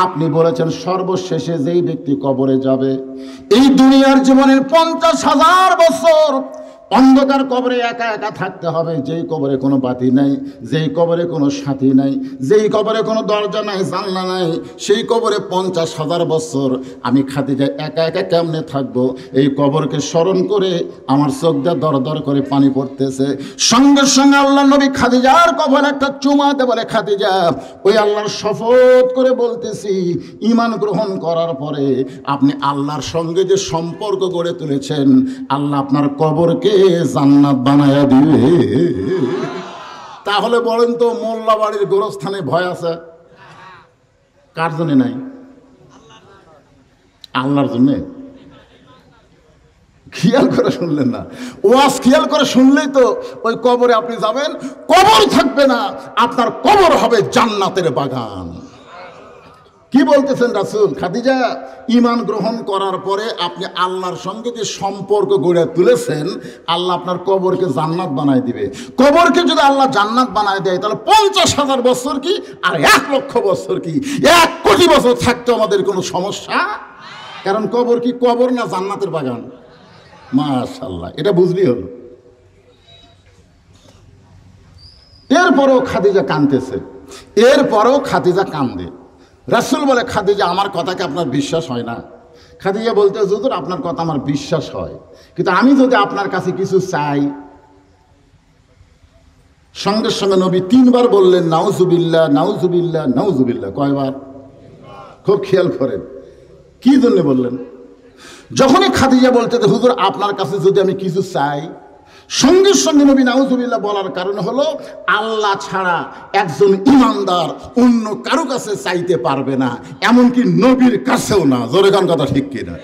আপনি বলেছেন সর্বশেষে যেই ব্যক্তি কবরে যাবে, এই দুনিয়ার জীবনের 50,000 বছর অন্ধকার কবরে একা একা থাকতে হবে। যেই কবরে কোনো বাতি নাই, যেই কবরে কোনো সাথী নাই, যেই কবরে কোনো দরজা নাই, জানলা নাই, সেই কবরে 50,000 বছর আমি খাদিজা একা একা কেমনে থাকবো? এই কবরকে স্মরণ করে আমার চোখ দিয়ে দর দর করে পানি পড়তেছে। সঙ্গে সঙ্গে আল্লাহ নবী খাদিজার কবর একটা চুমাতে বলে, খাদিজা, ওই আল্লাহর শপথ করে বলতেছি, ঈমান গ্রহণ করার পরে আপনি আল্লাহর সঙ্গে যে সম্পর্ক গড়ে তুলেছেন, আল্লাহ আপনার কবরকে জান্নাত বানায়া দিবে। তাহলে বলেন তো, মোল্লা বাড়ির গোরস্থানে ভয় আছে কার জন্য? নাই, আল্লাহর জন্য। খেয়াল করে শুনলেন না? ওয়াজ খেয়াল করে শুনলেই তো ওই কবরে আপনি যাবেন, কবর থাকবে না, আপনার কবর হবে জান্নাতের বাগান। কি বলতেছেন রাসূল? খাদিজা, ঈমান গ্রহণ করার পরে আপনি আল্লাহর সঙ্গে যে সম্পর্ক গড়ে তুলেছেন, আল্লাহ আপনার কবরকে জান্নাত বানায় দিবে। কবরকে যদি আল্লাহ জান্নাত বানায় দেয়, তাহলে 50,000 বছর কি আর 1,00,000 বছর কি, 1 কোটি বছর থাকতে আমাদের কোনো সমস্যা। কারণ কবর কি কবর না জান্নাতের বাগান? মাশাআল্লাহ, এটা বুঝলি হলো। এরপরেও খাদিজা কাঁদতেছে, এরপরেও খাদিজা কান্দে। রাসূল বলে, খাদিজা, আমার কথাকে আপনার বিশ্বাস হয় না? খাদিজা বলতে, হুজুর, আপনার কথা আমার বিশ্বাস হয়, কিন্তু আমি যদি আপনার কাছে কিছু চাই। সঙ্গে সঙ্গে নবী 3 বার বললেন, নাউজুবিল্লাহ, নাউজুবিল্লাহ, নাউজুবিল্লাহ। কয়বার? খুব খেয়াল করেন। কি জন্য বললেন? যখনই খাদিজা বলতে, হুজুর, আপনার কাছে যদি আমি কিছু চাই, সঙ্গে সঙ্গে নবী নাউজুবিল্লাহ বলার কারণ হলো, আল্লাহ ছাড়া একজন ঈমানদার অন্য কারো কাছে চাইতে পারবে না, এমনকি নবীর কাছেও না। জোরে গান কথা ঠিক কিনা?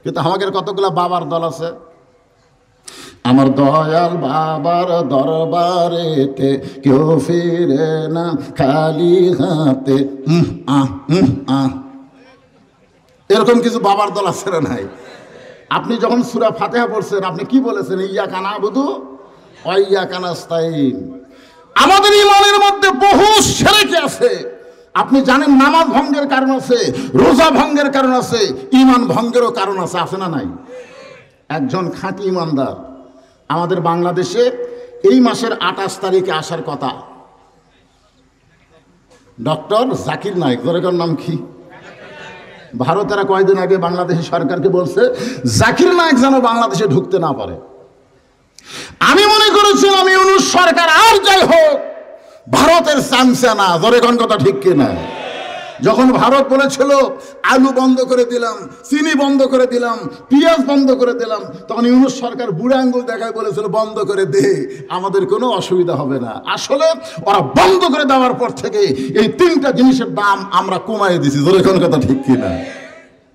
কিন্তু আমাদের কতগুলা বাবার দল আছে। আমার দয়াল বাবার দরবারেতে কেউ ফিরে না খালি হাতে। এরকম কিছু বাবার দল আছে না নাই? আপনি যখন সূরা ফাতিহা পড়ছেন আপনি কি বলেছেন? ইয়াকা না'বুদু ওয়া ইয়াকা নাস্তাইন। আমাদের ঈমানের মধ্যে বহু শিরক আছে। আপনি জানেন নামাজ ভঙ্গের কারণ আছে, রোজা ভঙ্গের কারণ আছে, ঈমান ভঙ্গেরও কারণ আছে, আছে না নাই? একজন খাঁটি ঈমানদার আমাদের বাংলাদেশে এই মাসের 28 তারিখে আসার কথা। ডক্টর জাকির নায়েক, জোরেকার নাম কি? ভারতেরা কয়েকদিন আগে বাংলাদেশি সরকারকে বলছে জাকির নায়েক যেন বাংলাদেশে ঢুকতে না পারে। আমি মনে করেছিলাম ইউনূস সরকার আর যাই হোক ভারতের চামচা না, জোরেকার কথা ঠিক কিনা? যখন ভারত বলেছিল আলু বন্ধ করে দিলাম, চিনি বন্ধ করে দিলাম, পেঁয়াজ বন্ধ করে দিলাম, তখন ইউনূস সরকার বুড়ো আঙ্গুল দেখায় বলেছিল বন্ধ করে দে, আমাদের কোনো অসুবিধা হবে না। আসলে ওরা বন্ধ করে দেওয়ার পর থেকে এই 3টা জিনিসের দাম আমরা কমাই দিছি, জোরেকার কথা ঠিক কিনা?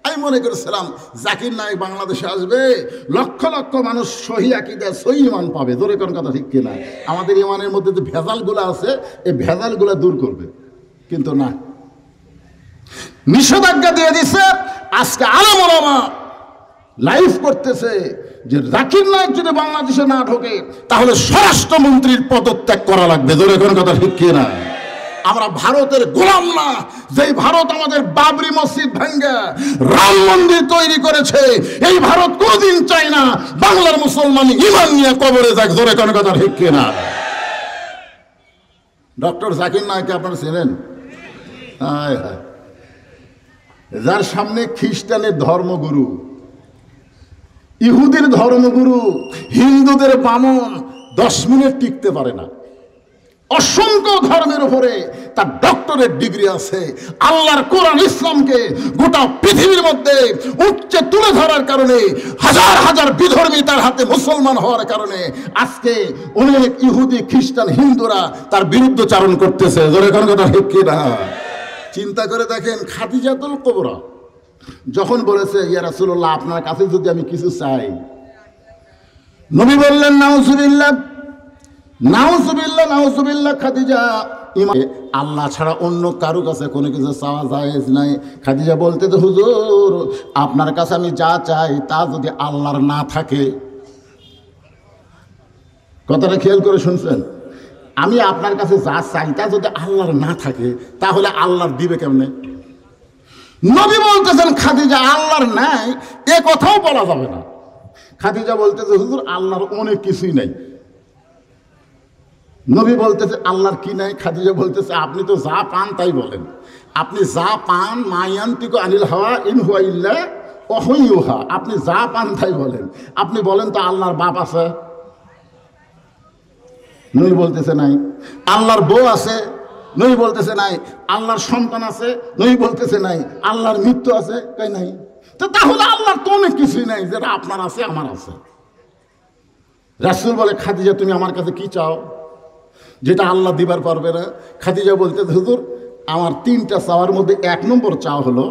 আমি মনে করেছিলাম জাকির নায়েক বাংলাদেশে আসবে, লক্ষ লক্ষ মানুষ সহি আকীদা সহি ঈমান পাবে, জোরেকার কথা ঠিক কিনা? আমাদের ঈমানের মধ্যে যে ভেজালগুলো আছে এই ভেজালগুলো দূর করবে, কিন্তু না, নিষেধাজ্ঞা দিয়ে দিছে। আজকে আলেম ওলামা লাইভ করতেছে যে জাকির নায়েক যদি বাংলাদেশে না ঢোকে তাহলে স্বরাষ্ট্রমন্ত্রীর পদত্যাগ করা লাগবে, জোরেকার কথা ঠিক কিনা? আমরা ভারতের গোলাম না, যেই ভারত আমাদের বাবরি মসজিদ ভেঙ্গে রাম মন্দির তৈরি করেছে, এই ভারত কোনদিন চায় না বাংলার মুসলমান ঈমান নিয়ে কবরে যাক, জোরেকার কথা ঠিক কিনা? ডক্টর জাকির নায়েককে আপনারা চেনেন? হায় হায়, যার সামনে খ্রিস্টানের ধর্মগুরু, ইহুদির ধর্মগুরু, হিন্দুদের বামন 10 মিনিট টিকতে পারে না। অসংখ্য ধর্মের উপরে তার ডক্টরেট ডিগ্রি আছে। আল্লাহর কোরআন ইসলামকে গোটা পৃথিবীর মধ্যে উচ্চে তুলে ধরার কারণে হাজার হাজার বিধর্মী তার হাতে মুসলমান হওয়ার কারণে আজকে অনেক ইহুদি খ্রিস্টান হিন্দুরা তার বিরুদ্ধচারণ করতেছে, জোরেকার কথা ঠিক কিনা? চিন্তা করে দেখেন, খাদিজাতুল কুবরা যখন বলেছে ইয়া রাসূলুল্লাহ আপনার কাছে যদি আমি কিছু চাই, নবী বললেন নাউজুবিল্লাহ নাউজুবিল্লাহ নাউজুবিল্লাহ, খাদিজা আল্লাহ ছাড়া অন্য কারো কাছে কোনো কিছু চাওয়া জায়েজ নাই। খাদিজা বলতে তো হুজুর আপনার কাছে আমি যা চাই তা যদি আল্লাহর না থাকে, কথাটা খেয়াল করে শুনছেন, আমি আপনার কাছে যা চাই তা যদি আল্লাহর না থাকে তাহলে আল্লাহর দিবে কেমনে? নবী বলতেছেন খাদিজা আল্লাহর নাই এ কথাও বলা যাবে না। খাদিজা বলতেছে হুজুর আল্লাহর অনেক কিছুই নাই। নবী বলতেছে আল্লাহর কি নাই? খাদিজা বলতেছে আপনি তো যা পান তাই বলেন, আপনি যা পান মায়ান্তিকু আনিল হাওয়া ইন হুয়া ইল্লা ওয়াহয়ুহা, আপনি যা পান তাই বলেন। আপনি বলেন তো আল্লাহর বাপ আছে? নবী বলতেছে নাই। আল্লাহর বউ আছে? নবী বলতেছে নাই। আল্লাহর সন্তান আছে? নবী বলতেছে নাই। আল্লাহর মৃত্যু আছে? কই নাই। তো তাহলে আল্লাহর তো অনেক কিছুই নাই যেটা আপনার আছে আমার আছে। রাসূল বলে খাদিজা তুমি আমার কাছে কি চাও যেটা আল্লাহ দিবার পারবে না? খাদিজা বলতে হুজুর আমার 3টা চাওয়ার মধ্যে 1 নম্বর চাওয়া হলো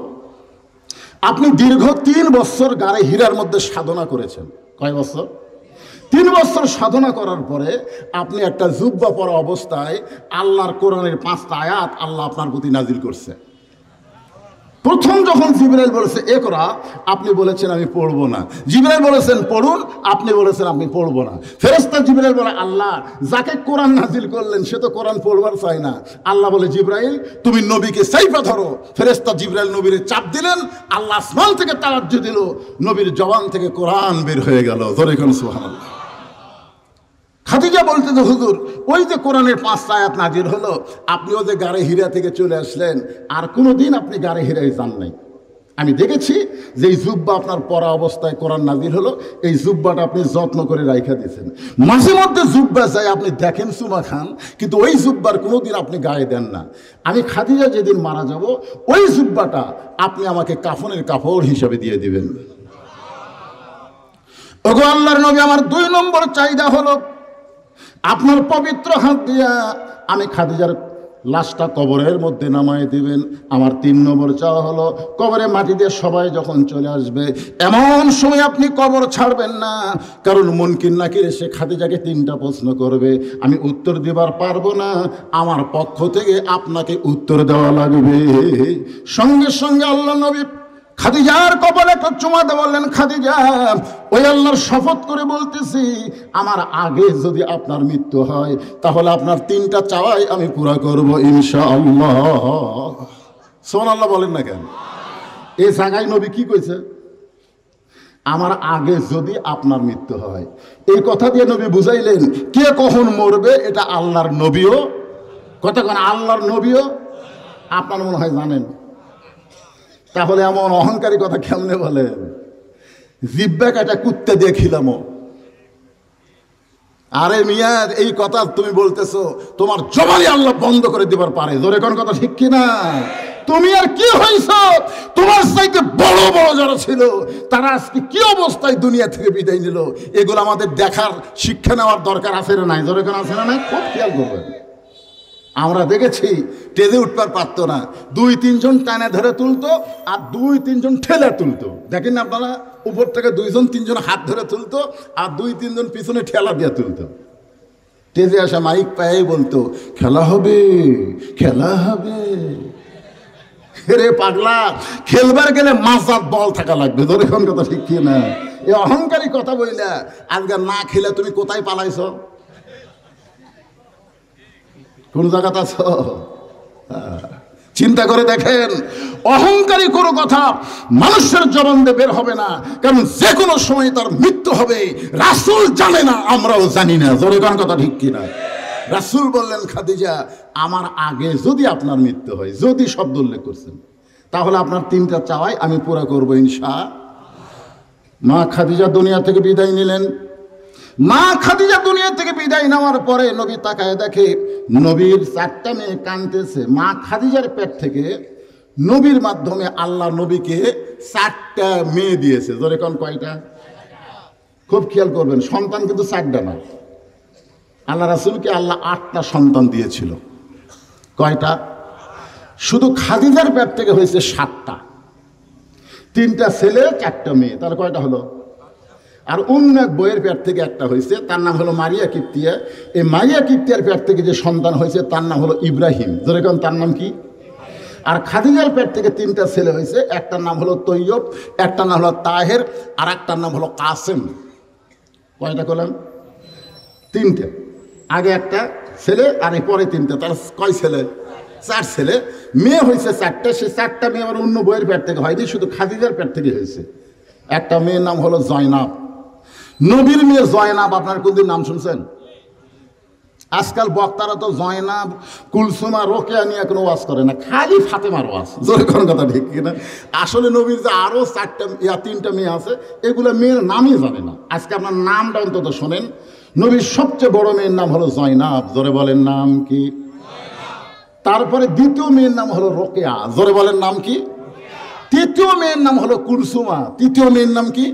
আপনি দীর্ঘ 3 বছর গাড়ে হীরার মধ্যে সাধনা করেছেন। কয় বছর? 3 বছর সাধনা করার পরে আপনি একটা জুব্বা পরা অবস্থায় আল্লাহর কোরআনের 5টা আয়াত আল্লাহ আপনার প্রতি নাজিল করছে। প্রথম যখন জিবরাইল বলেছে একরা, আপনি বলেছেন আমি পড়বো না। জিবরাইল বলেছেন পড়ুন, আপনি বলেছেন আপনি পড়বো না। ফেরেশতা জিবরাইল বলে আল্লাহ যাকে কোরআন নাজিল করলেন সে তো কোরআন পড়বার চায় না। আল্লাহ বলে জিবরাইল তুমি নবীকে সাইফা ধরো। ফেরেশতা জিবরাইল নবীর চাপ দিলেন, আল্লাহ আসমান থেকে তাওয়াজ্জু দিল, নবীর জবান থেকে কোরআন বের হয়ে গেল। জোরে কোন সুবহানাল্লাহ। খাদিজা বলতে যে হুজুর ওই যে কোরআনের 5টা আয়াত নাজিল হলো, আপনিও যে গাড়ে হীরা থেকে চলে আসলেন আর কোনো দিন আপনি গাড়ে হীরায় যান নাই। আমি দেখেছি যে এই জুব্বা আপনার পরা অবস্থায় কোরআন নাজিল হলো, এই জুব্বাটা আপনি যত্ন করে রাইখা দিয়েছেন। মাঝে মধ্যে জুব্বা যায় আপনি দেখেন চুমা খান, কিন্তু ওই জুব্বার কোনো দিন আপনি গায়ে দেন না। আমি খাদিজা যেদিন মারা যাব ওই জুব্বাটা আপনি আমাকে কাফনের কাপড় হিসাবে দিয়ে দিবেন। ওগো আল্লাহর নবী আমার 2 নম্বর চাহিদা হলো আপনার পবিত্র হাত দিয়া আমি খাদিজার লাশটা কবরের মধ্যে নামায় দিবেন। আমার 3 নম্বর চাওয়া হলো কবরে মাটি দিয়ে সবাই যখন চলে আসবে এমন সময় আপনি কবর ছাড়বেন না, কারণ মুনকির নাকির এসে খাদিজাকে 3টা প্রশ্ন করবে, আমি উত্তর দিবার পারবো না, আমার পক্ষ থেকে আপনাকে উত্তর দেওয়া লাগবে। সঙ্গে সঙ্গে আল্লাহ নবী খাদিজার কপালে একটা চুমা দিয়ে বললেন, খাদিজা, ওই আল্লাহর শপথ করে বলতেছি, আমার আগে যদি আপনার মৃত্যু হয় তাহলে আপনার 3টা চাওয়াই আমি পুরা করব ইনশাআল্লাহ। সুবহানাল্লাহ বলেন না কেন? এই জায়গায় নবী কি কইছে? আমার আগে যদি আপনার মৃত্যু হয়। এই কথা দিয়ে নবী বুঝাইলেন কে কখন মরবে এটা আল্লাহর নবীও, কথা কোন আল্লাহর নবীও আপনার মনে হয় জানেন। তাহলে এমন অহংকারী কথা কেমনে বলেন? জিব্বা কাটা কুত্তে দিয়ে খিলামো। আরে মিয়া, এই কথা তুমি বলতেছো, তোমার জবানি আল্লাহ বন্ধ করে দিবার পারে। জোরে কোন কথা ঠিক কিনা? তুমি আর কি হইছ? তোমার চাইতে বড় বড় যারা ছিল তারা আজকে কি অবস্থায় দুনিয়া থেকে বিদায় নিল, এগুলো আমাদের দেখার, শিক্ষা নেওয়ার দরকার আছে না নাই? জোরে কোন আছে না নাই? খুব খেয়াল করবেন। আমরা দেখেছি টেজে উঠবার পারতো না, 2-3 জন টানে ধরে তুলতো আর 2-3 জন ঠেলে তুলতো। দেখেন না আপনারা, উপর থেকে 2-3 জন হাত ধরে তুলতো আর 2-3 জন পিছনে ঠেলা দিয়ে তুলতো। টেজে আসা মাইক পায়ে বলতো, খেলা হবে, খেলা হবে। রে পাগলা, খেলবার গেলে মাজার বল থাকা লাগবে। ধরে কোন কথা ঠিক কি না? এই অহংকারী কথা বইলা আজকে না খেলে তুমি কোথায় পালাইছ? কোন জায়গাতে আছো? চিন্তা করে দেখেন, অহংকারী কোনো কথা মানুষের জবান দিয়ে বের হবে না, কারণ যে কোনো সময় তার মৃত্যু হবে। রাসূল জানে না, আমরাও জানি না। জোরে কোন কথা ঠিক কিনা? রাসূল বললেন, খাদিজা, আমার আগে যদি আপনার মৃত্যু হয়, যদি শব্দ উল্লেখ করছেন, তাহলে আপনার 3টা চাওয়াই আমি পুরা করবো ইনশাআল্লাহ। মা খাদিজা দুনিয়া থেকে বিদায় নিলেন। মা খাদিজা দুনিয়া থেকে বিদায় নেওয়ার পরে নবী তাকায় দেখে নবীর 4টা মেয়ে কাঁদতেছে। মা খাদিজার পেট থেকে নবীর মাধ্যমে আল্লাহ নবীকে 4টা মেয়ে দিয়েছে। ধরে কোন কয়টা? খুব খেয়াল করবেন, সন্তান কিন্তু 4টা না। আল্লাহ রাসূলকে আল্লাহ 8টা সন্তান দিয়েছিল। কয়টা? শুধু খাদিজার পেট থেকে হয়েছে 7টা, 3টা ছেলে 4টা মেয়ে, তাহলে কয়টা হলো? আর অন্য এক বইয়ের পেট থেকে একটা হয়েছে, তার নাম হলো মারিয়া কিপ্তিয়া। এই মারিয়া কিপ্তিয়ার পেট থেকে যে সন্তান হয়েছে তার নাম হলো ইব্রাহিম। যেরকম তার নাম কি? আর খাদিজার পেট থেকে 3টা ছেলে হয়েছে, একটার নাম হলো তৈয়ব, একটার নাম হলো তাহের, আর একটার নাম হলো কাসেম। কয়টা করলাম? 3টে। আগে একটা ছেলে আর পরে 3টে, তার কয় ছেলে? 4 ছেলে। মেয়ে হয়েছে 4টা। সে 4টা মেয়ে আবার অন্য বইয়ের পেট থেকে হয়নি, শুধু খাদিজার পেট থেকে হয়েছে। একটা মেয়ের নাম হলো জয়নাব। নবীর মেয়ে জয়নাব, আপনার কোনদিন নাম শুনছেন? আজকাল বক্তারা তো জয়নাব, কুলসুমা, রোকেয়া নিয়ে কোনো ওয়াজ করে না, খালি ফাতেমার ওয়াজ। জোরে কোন কথা ঠিক কিনা? আসলে নবীর যে আরো 3টা মেয়ে আছে, এগুলো মেয়ের নামই জানে না। আজকে আপনার নামটা অন্তত শোনেন। নবীর সবচেয়ে বড় মেয়ের নাম হলো জয়নাব। জোরে বলেন নাম কি? তারপরে দ্বিতীয় মেয়ের নাম হলো রোকেয়া। জোরে বলেন নাম কি? তৃতীয় মেয়ের নাম হলো কুলসুমা। তৃতীয় মেয়ের নাম কি?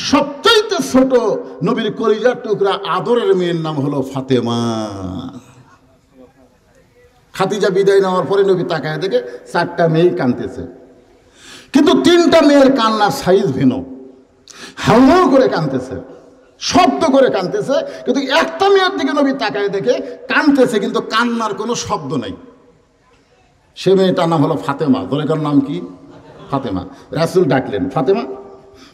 সবচাইতে ছোট নবীর কলিজার টুকরা আদরের মেয়ের নাম হলো ফাতেমা। খাদিজা বিদায় নেওয়ার পরে নবী তাকায় দেখে 4টা মেয়ে কাঁদতেছে, কিন্তু 3টা মেয়ের কান্নার সাইজ ভিন্ন। হাউ করে কাঁদতেছে, শব্দ করে কাঁদতেছে, কিন্তু একটা মেয়ের দিকে নবী তাকায় দেখে কাঁদতেছে, কিন্তু কান্নার কোনো শব্দ নাই। সে মেয়েটার নাম হলো ফাতেমা। দরেকার নাম কি? ফাতেমা। রাসূল ডাকলেন, ফাতেমা।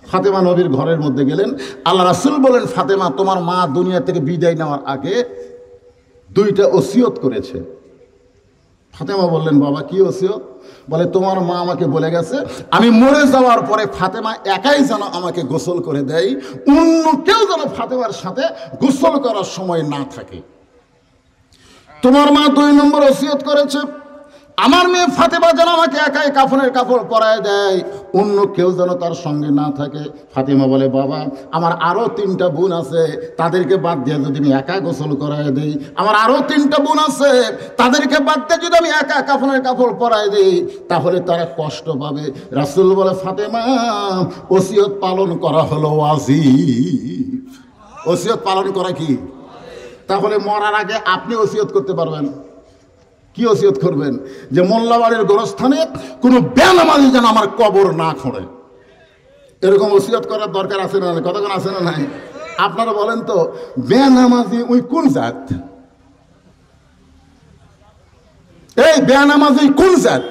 ফাতেমা নবীর ঘরের মধ্যে গেলেন। আল্লাহ রাসূল বলেন, ফাতেমা, তোমার মা দুনিয়া থেকে বিদায় নেওয়ার আগে 2টা ওসিয়ত করেছে। ফাতেমা বললেন, বাবা কি ওসিয়ত? বলে, তোমার মা আমাকে বলে গেছে আমি মরে যাওয়ার পরে ফাতেমা একাই যেন আমাকে গোসল করে দেয়, অন্য কেউ যেন ফাতেমার সাথে গোসল করার সময় না থাকে। তোমার মা 2 নম্বর ওসিয়ত করেছে, আমার মেয়ে ফাতেমা যেন আমাকে একাই কাফনের কাপড় পরায় দেয়, অন্য কেউ যেন তার সঙ্গে না থাকে। ফাতেমা বলে, বাবা, আমার আরো 3টা বোন আছে, তাদেরকে বাদ দিয়ে যদি আমি একা গোসল করায় দিই, আমার আরো 3টা বোন আছে, তাদেরকে বাদ দিয়ে যদি আমি একা কাফনের কাপড় পরায় দিই, তাহলে তারা কষ্ট পাবে। রাসূল বলে, ফাতেমা, ওসিয়ত পালন করা হলো ওয়াজিব। ওসিয়ত পালন করা কি? তাহলে মরার আগে আপনি ওসিয়ত করতে পারবেন। কি ওসিয়ত করবেন? যে মোল্লাবাড়ির গোরস্থানে কোনো বেনামাজি যেন আমার কবর না খোঁড়ে। এরকম ওসিয়ত করার দরকার আছে না? কতক্ষণ আছে না নাই? আপনারা বলেন তো, বেনামাজি ওই কোন জাত? এই বেনামাজি কোন জাত?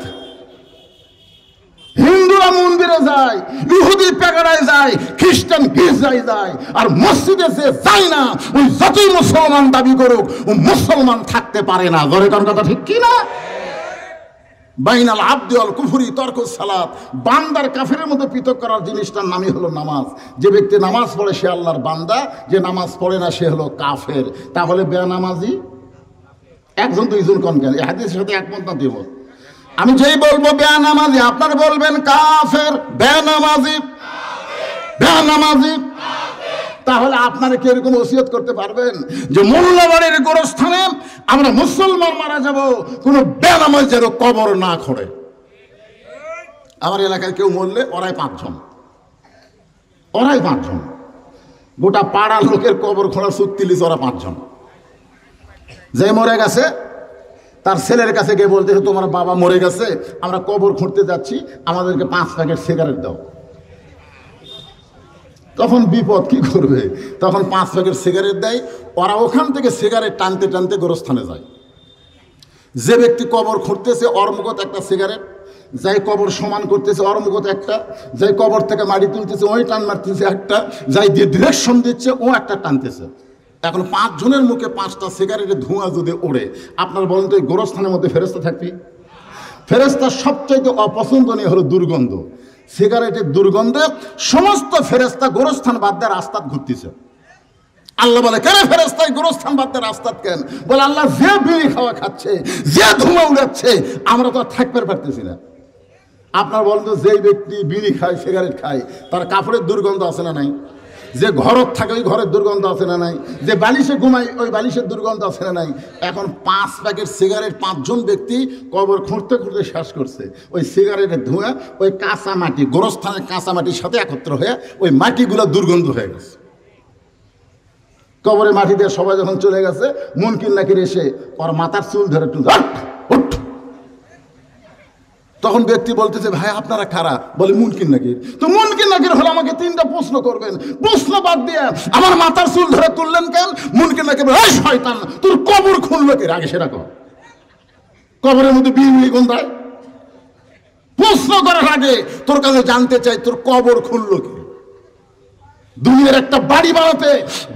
হিন্দু হিন্দুরা মন্দিরে যায়, ইহুদি পেগারায় যায়, খ্রিস্টান গির্জায় যায়, আর মসজিদে যে যায় না ওই যতই মুসলমান দাবি করুক ও মুসলমান থাকতে পারে না। ধরে কোন কথা ঠিক কি না? বাইনাল আবদি ওয়াল কুফরি তরকুস সালাত, বান্দার কাফেরের মধ্যে পৃথক করার জিনিসটার নামই হলো নামাজ। যে ব্যক্তি নামাজ পড়ে সে আল্লাহর বান্দা, যে নামাজ পড়ে না সে হলো কাফের। তাহলে বেনামাজি একজন দুইজন কোন কেন? এই হাদিসের সাথে একমত না দিব? আমি যেই বলবো বেনামাজি আপনার বলবেন কাফের, বেনামাজি বেনামাজি। তাহলে আপনারা কি এরকম ওসিয়ত করতে পারবেন যে মোল্লাবাড়ির গোরস্থানে আমরা মুসলমান মারা যাব, কোনো বেনামাজেরও কবর না খোঁড়ে? আমার এলাকায় কেউ মরলে ওরাই 5 জন, ওরাই 5 জন, গোটা পাড়ার লোকের কবর খোঁড়ার চুক্তি লিছে ওরা 5 জন। যে মরে গেছে তার ছেলের কাছে গিয়ে বলতেছে তোমার বাবা মরে গেছে, আমরা কবর খুঁড়তে যাচ্ছি, আমাদেরকে 5 প্যাকেট সিগারেট দাও। তখন বিপদ, কি করবে? তখন 5 প্যাকেট সিগারেট দেয়। ওরা ওখান থেকে সিগারেট টানতে টানতে গোরস্থানে যায়। যে ব্যক্তি কবর খুঁড়তেছে ওর মুখত একটা সিগারেট, যাই কবর সমান করতেছে ওর মুখত একটা, যাই কবর থেকে মাটি তুলতেছে ওই টান মারতেছে একটা, যাই দিয়ে ডিরেকশন দিচ্ছে ও একটা টানতেছে। এখন 5 জনের মুখে 5টা সিগারেটের ধোঁয়া যদি ওড়ে, আপনার বলেন তো এই গোরস্থানের মধ্যে ফেরেশতা থাকবে? ফেরেশতার সবচাইতে অপছন্দনীয় হলো দুর্গন্ধ। সিগারেটের দুর্গন্ধে সমস্ত ফেরেশতা গোরস্থান বাদ দিয়ে রাস্তাত ঘুরতেছে। আল্লাহ বলে কেন ফেরেশতা গোরস্থান বাদ দিয়ে রাস্তাত কেন? বলে আল্লাহ যে বিড়ি খাওয়া খাচ্ছে, যে ধোঁয়া উড়াচ্ছে, আমরা তো আর থাকতে পারতেছি না। আপনার বলেন তো যেই ব্যক্তি বিড়ি খায়, সিগারেট খায়, তার কাপড়ের দুর্গন্ধ আছে না নাই? যে ঘরত থাকে ওই ঘরের দুর্গন্ধ আছে না নাই? যে বালিশে ঘুমায় ওই বালিশের দুর্গন্ধ আছে না নাই? এখন 5 প্যাকেট সিগারেট 5 জন ব্যক্তি কবর খুঁড়তে খুঁড়তে শেষ করছে। ওই সিগারেটের ধোঁয়া ওই কাঁচা মাটি, গোরস্থানের কাঁচা মাটির সাথে একত্র হয়ে ওই মাটিগুলো দুর্গন্ধ হয়ে গেছে। কবরে মাটি দিয়ে সবাই যখন চলে গেছে, মুনকির নাকির এসে ওর মাথার চুল ধরে একটু উঠ। তখন ব্যক্তি বলতেছে ভাই আপনারা কারা? বলে মুনকির নাকির। তো মুনকির নাকির হলে আমাকে 3টা প্রশ্ন করবেন, প্রশ্ন বাদ দিয়ে আমার মাথার চুল ধরে তুললেন কেন? মুনকির নাকির বলে এই শয়তান তোর কবর খুললো কে? আগে সেটা কর। কবরের মধ্যে বিড়ি গন্ধায়? প্রশ্ন করার আগে তোর কাছে জানতে চাই তোর কবর খুললো কে? দুনিয়ার একটা বাড়ি বানাতে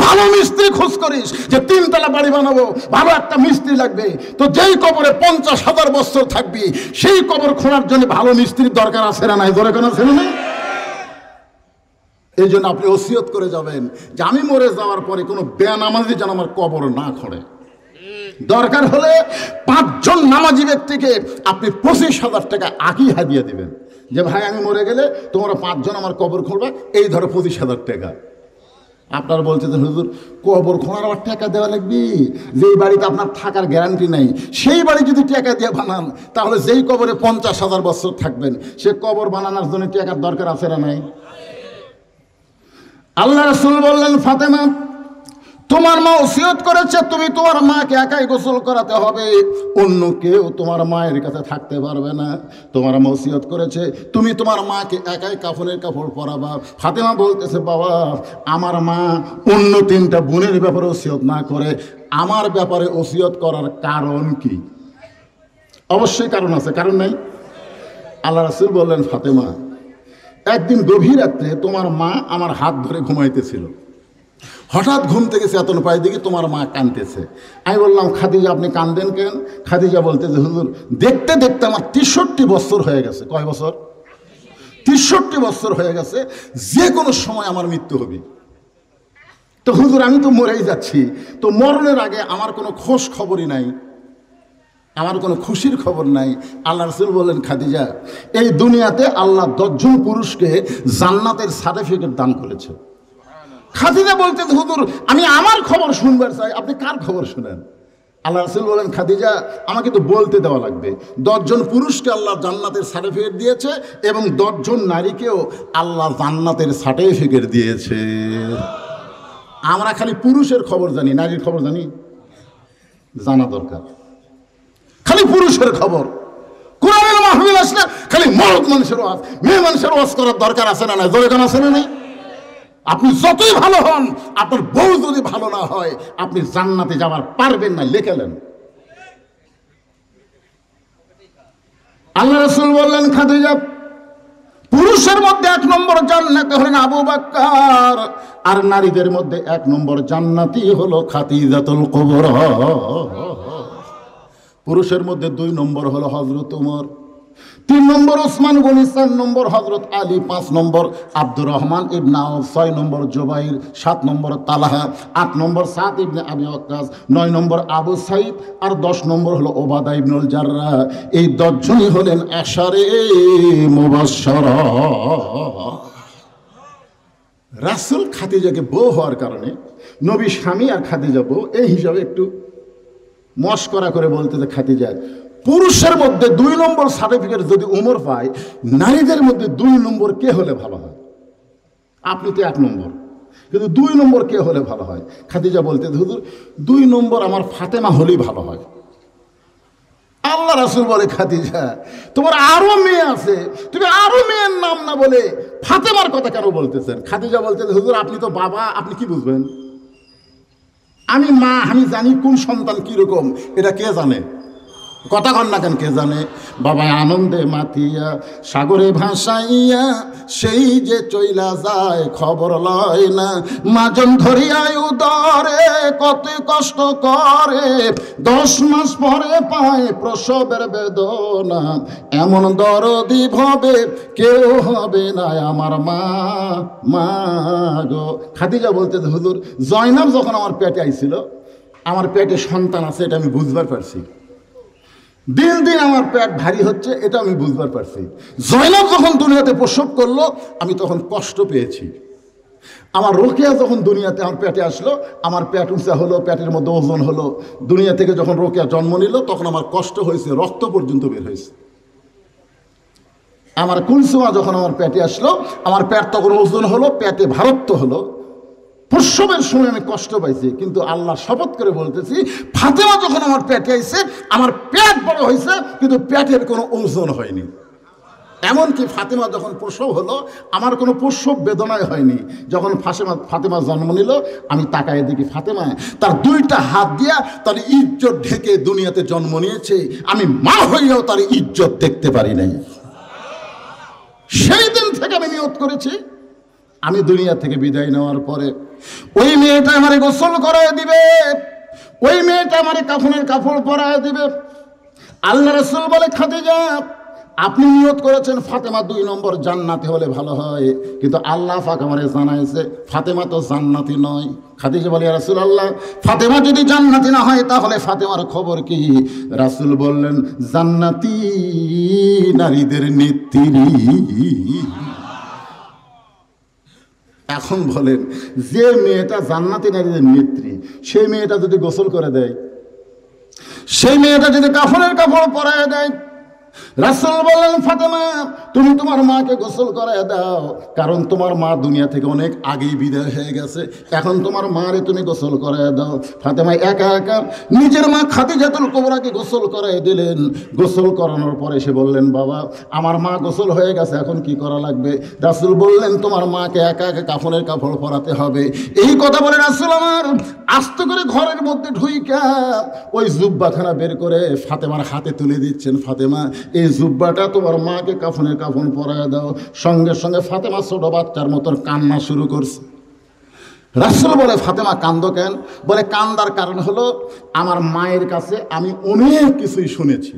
ভালো মিস্ত্রি খোঁজ করিস যে 3 তলা বাড়ি বানাবো, ভালো একটা মিস্ত্রি লাগবে। তো যেই কবরে 50,000 বছর থাকবি সেই কবর খোঁড়ার জন্য ভালো মিস্ত্রির দরকার আছে না নাই? দরকার আছে না নাই? এই জন্য আপনি ওসিয়ত করে যাবেন যে আমি মরে যাওয়ার পরে কোনো বেনামাজি যেন আমার কবর না খোঁড়ে। দরকার হলে 5 জন নামাজি ব্যক্তিকে আপনি 25,000 টাকা আগেই হাদিয়া দিবেন যে ভাই আমি মরে গেলে তোমরা 5 জন আমার কবর খুঁড়বা, এই ধরো 25,000 টাকা। আপনার বলতেছেন হুজুর কবর খোঁড়ার আবার টাকা দেওয়া লাগবে, যেই বাড়িতে আপনার থাকার গ্যারান্টি নাই সেই বাড়ি যদি টাকা দিয়ে বানান তাহলে যেই কবরে 50,000 বছর থাকবেন সে কবর বানানোর জন্য টাকার দরকার আছে না নাই? আল্লাহ রাসূল বললেন ফাতেমা তোমার মা ওসিয়ত করেছে তুমি তোমার মাকে একাই গোসল করাতে হবে, অন্য কেউ তোমার মায়ের কাছে থাকতে পারবে না। তোমার মা ওসিয়ত করেছে তুমি তোমার মাকে একাই কাফনের কাপড় পরাবা। ফাতেমা বলতেছে বাবা আমার মা অন্য 3টা বোনের ব্যাপারে ওসিয়ত না করে আমার ব্যাপারে ওসিয়ত করার কারণ কি? অবশ্যই কারণ আছে, কারণ নাই? আল্লাহ রাসূল বললেন ফাতেমা একদিন গভীর রাত্রে তোমার মা আমার হাত ধরে ঘুমাইতেছিল, হঠাৎ ঘুম থেকে চেতন পাই দেখি তোমার মা কাঁদতেছে। আমি বললাম খাদিজা আপনি কাঁদেন কেন? খাদিজা বলতেছে হুজুর দেখতে দেখতে আমার 63 বছর হয়ে গেছে। কয় বছর? 63 বছর হয়ে গেছে, যে কোনো সময় আমার মৃত্যু হবে। তো হুজুর আমি তো মরেই যাচ্ছি, তো মরণের আগে আমার কোনো খোঁজ খবরই নাই, আমার কোনো খুশির খবর নাই। আল্লাহ রাসূল বললেন খাদিজা এই দুনিয়াতে আল্লাহ 10 জন পুরুষকে জান্নাতের সার্টিফিকেট দান করেছে। খাদিজা বলতে হুজুর আমি আমার খবর শুনবার চাই, আপনি কার খবর শুনেন? আল্লাহ রাসূল বলেন খাদিজা আমাকে তো বলতে দেওয়া লাগবে, 10 জন পুরুষকে আল্লাহ জান্নাতের সার্টিফিকেট দিয়েছে এবং 10 জন নারীকেও আল্লাহ জান্নাতের সার্টিফিকেট দিয়েছে। আমরা খালি পুরুষের খবর জানি, নারীর খবর জানি? জানা দরকার। খালি পুরুষের খবর, কোরআনের মাহফিল আসলে খালি মরদ মানুষের ওয়াজ, মেয়ে মানুষের ওয়াজ করার দরকার আছে না নাই? দরকার আছে না নাই? আপনি যতই ভালো হন আপনার বউ যদি ভালো না হয় আপনি জান্নাতে যাওয়ার পারবেন না, লেখেলেন। আল্লাহ রাসূল বললেন খাদিজা পুরুষের মধ্যে 1 নম্বর জান্নাতি হলেন আবু বকর, আর নারীদের মধ্যে 1 নম্বর জান্নাতি হলো খাদিজাতুল কুবরা। পুরুষের মধ্যে 2 নম্বর হলো হযরত ওমর, 3 নম্বর ওসমান গনি, 4 নম্বর হযরত আলী, 5 নম্বর আব্দুর রহমান ইবনে আউফ, 6 নম্বর জুবাইর, 7 নম্বর তালহা, 8 নম্বর সাদ ইবনে আবি ওয়াক্কাস, 9 নম্বর আবু সাইদ, আর 10 নম্বর হলো ওবাদা ইবনুল জাররাহ। এই 10 জনই হলেন আশারে মুবাশশারা। রাসূল খাদিজাকে বউ হওয়ার কারণে, নবী স্বামী আর খাদিজা বউ, এই হিসাবে একটু মশকরা করে বলতে যে খাদিজা, পুরুষের মধ্যে 2 নম্বর সার্টিফিকেট যদি উমর পায়, নারীদের মধ্যে 2 নম্বর কে হলে ভালো হয়? আপনি তো 1 নম্বর, কিন্তু 2 নম্বর কে হলে ভালো হয়? খাদিজা বলতে, হুজুর 2 নম্বর আমার ফাতেমা হলেই ভালো হয়। আল্লাহ রাসূল বলে, খাদিজা তোমার আরো মেয়ে আছে, তুমি আরো মেয়ের নাম না বলে ফাতেমার কথা কেন বলতেছেন? খাদিজা বলতে, হুজুর আপনি তো বাবা, আপনি কি বুঝবেন? আমি মা, আমি জানি কোন সন্তান কিরকম, এটা কে জানে? কথা কন না কেন, কে জানে? বাবা আনন্দে মাতিয়া সাগরে ভাসাইয়া সেই যে চইলা যায় খবর লয় না, মাজন ধরিয়ায় উদরে কত কষ্ট করে, 10 মাস পরে পায় প্রসবের বেদনা, এমন দরদি ভাবে কেউ হবে না আমার মা, মা গো। খাদিজা বলতে, হুজুর জয়নাব যখন আমার পেটে আইছিল, আমার পেটে সন্তান আছে এটা আমি বুঝবার পারছি, দিন দিন আমার পেট ভারী হচ্ছে এটা আমি বুঝবার পারছি। জয়নাব যখন দুনিয়াতে প্রসব করলো আমি তখন কষ্ট পেয়েছি। আমার রোকেয়া যখন দুনিয়াতে আমার পেটে আসলো, আমার পেট উঁচা হলো, পেটের মধ্যে ওজন হলো। দুনিয়া থেকে যখন রোকেয়া জন্ম নিল তখন আমার কষ্ট হয়েছে, রক্ত পর্যন্ত বের হয়েছে। আমার কুলসুমা যখন আমার পেটে আসলো, আমার পেট তখন ওজন হলো, পেটে ভারত্ব হলো। প্রসবের সময় আমি কষ্ট পাইছি, কিন্তু আল্লাহ শপথ করে বলতেছি, ফাতেমা যখন আমার পেটে আইছে আমার পেট বড় হয়েছে, কিন্তু পেটের কোনো ওজন হয়নি। এমনকি ফাতেমা যখন প্রসব হলো আমার কোনো প্রসব বেদনায় হয়নি। যখন ফাতেমা জন্ম নিল আমি তাকায় দেখি ফাতেমা তার 2টা হাত দিয়া তার ইজ্জত ঢেকে দুনিয়াতে জন্ম নিয়েছে, আমি মা হইয়াও তার ইজ্জত দেখতে পারি নাই। সেই দিন থেকে আমি নিয়ত করেছি, আমি দুনিয়া থেকে বিদায় নেওয়ার পরে ওই মেয়েটা আমারে গোসল করায় দিবে, ওই মেয়েটা আমারে কাফনের কাপড় পরায় দিবে। আল্লাহ রাসূল বলে, খাদিজা আপনি নিয়ত করেছেন ফাতেমা 2 নম্বর জান্নাতি হলে ভালো হয়, কিন্তু আল্লাহ পাক আমারে জানাইছে ফাতেমা তো জান্নাতি নয়। খাদিজা বলে, ইয়া রাসূলুল্লাহ ফাতেমা যদি জান্নাতি না হয় তাহলে ফাতেমার খবর কি? রাসূল বললেন, জান্নাতি নারীদের নেত্রী। এখন বলেন, যে মেয়েটা জান্নাতি নারীদের নেত্রী, সেই মেয়েটা যদি গোসল করে দেয়, সেই মেয়েটা যদি কাফনের কাপড় পরায় দেয়, রাসূল বললেন, ফাতেমা তুমি তোমার মাকে গোসল করায় দাও, কারণ তোমার মা দুনিয়া থেকে অনেক আগেই বিদায় হয়ে গেছে, এখন তোমার মারে তুমি গোসল করায় দাও। ফাতেমা একা একা নিজের মা খাদিজাতুল কুবরাকে গোসল করায় দিলেন। গোসল করানোর পরে সে বললেন, বাবা আমার মা গোসল হয়ে গেছে, এখন কি করা লাগবে? রাসূল বললেন, তোমার মাকে একা একা কাফনের কাপড় পরাতে হবে। এই কথা বলে রাসূল আমার আস্তে করে ঘরের মধ্যে ঢুইকা ওই জুব্বাখানা বের করে ফাতেমার হাতে তুলে দিচ্ছেন, ফাতেমা এই জুব্বাটা তোমার মাকে কাফনের কাফন পরায় দাও। সঙ্গে সঙ্গে ফাতেমা ছোট বাচ্চার মতো কান্না শুরু করছে। রাসূল বলে, ফাতেমা কান্দো কেন? বলে, কান্দার কারণ হলো আমার মায়ের কাছে আমি অনেক কিছুই শুনেছি।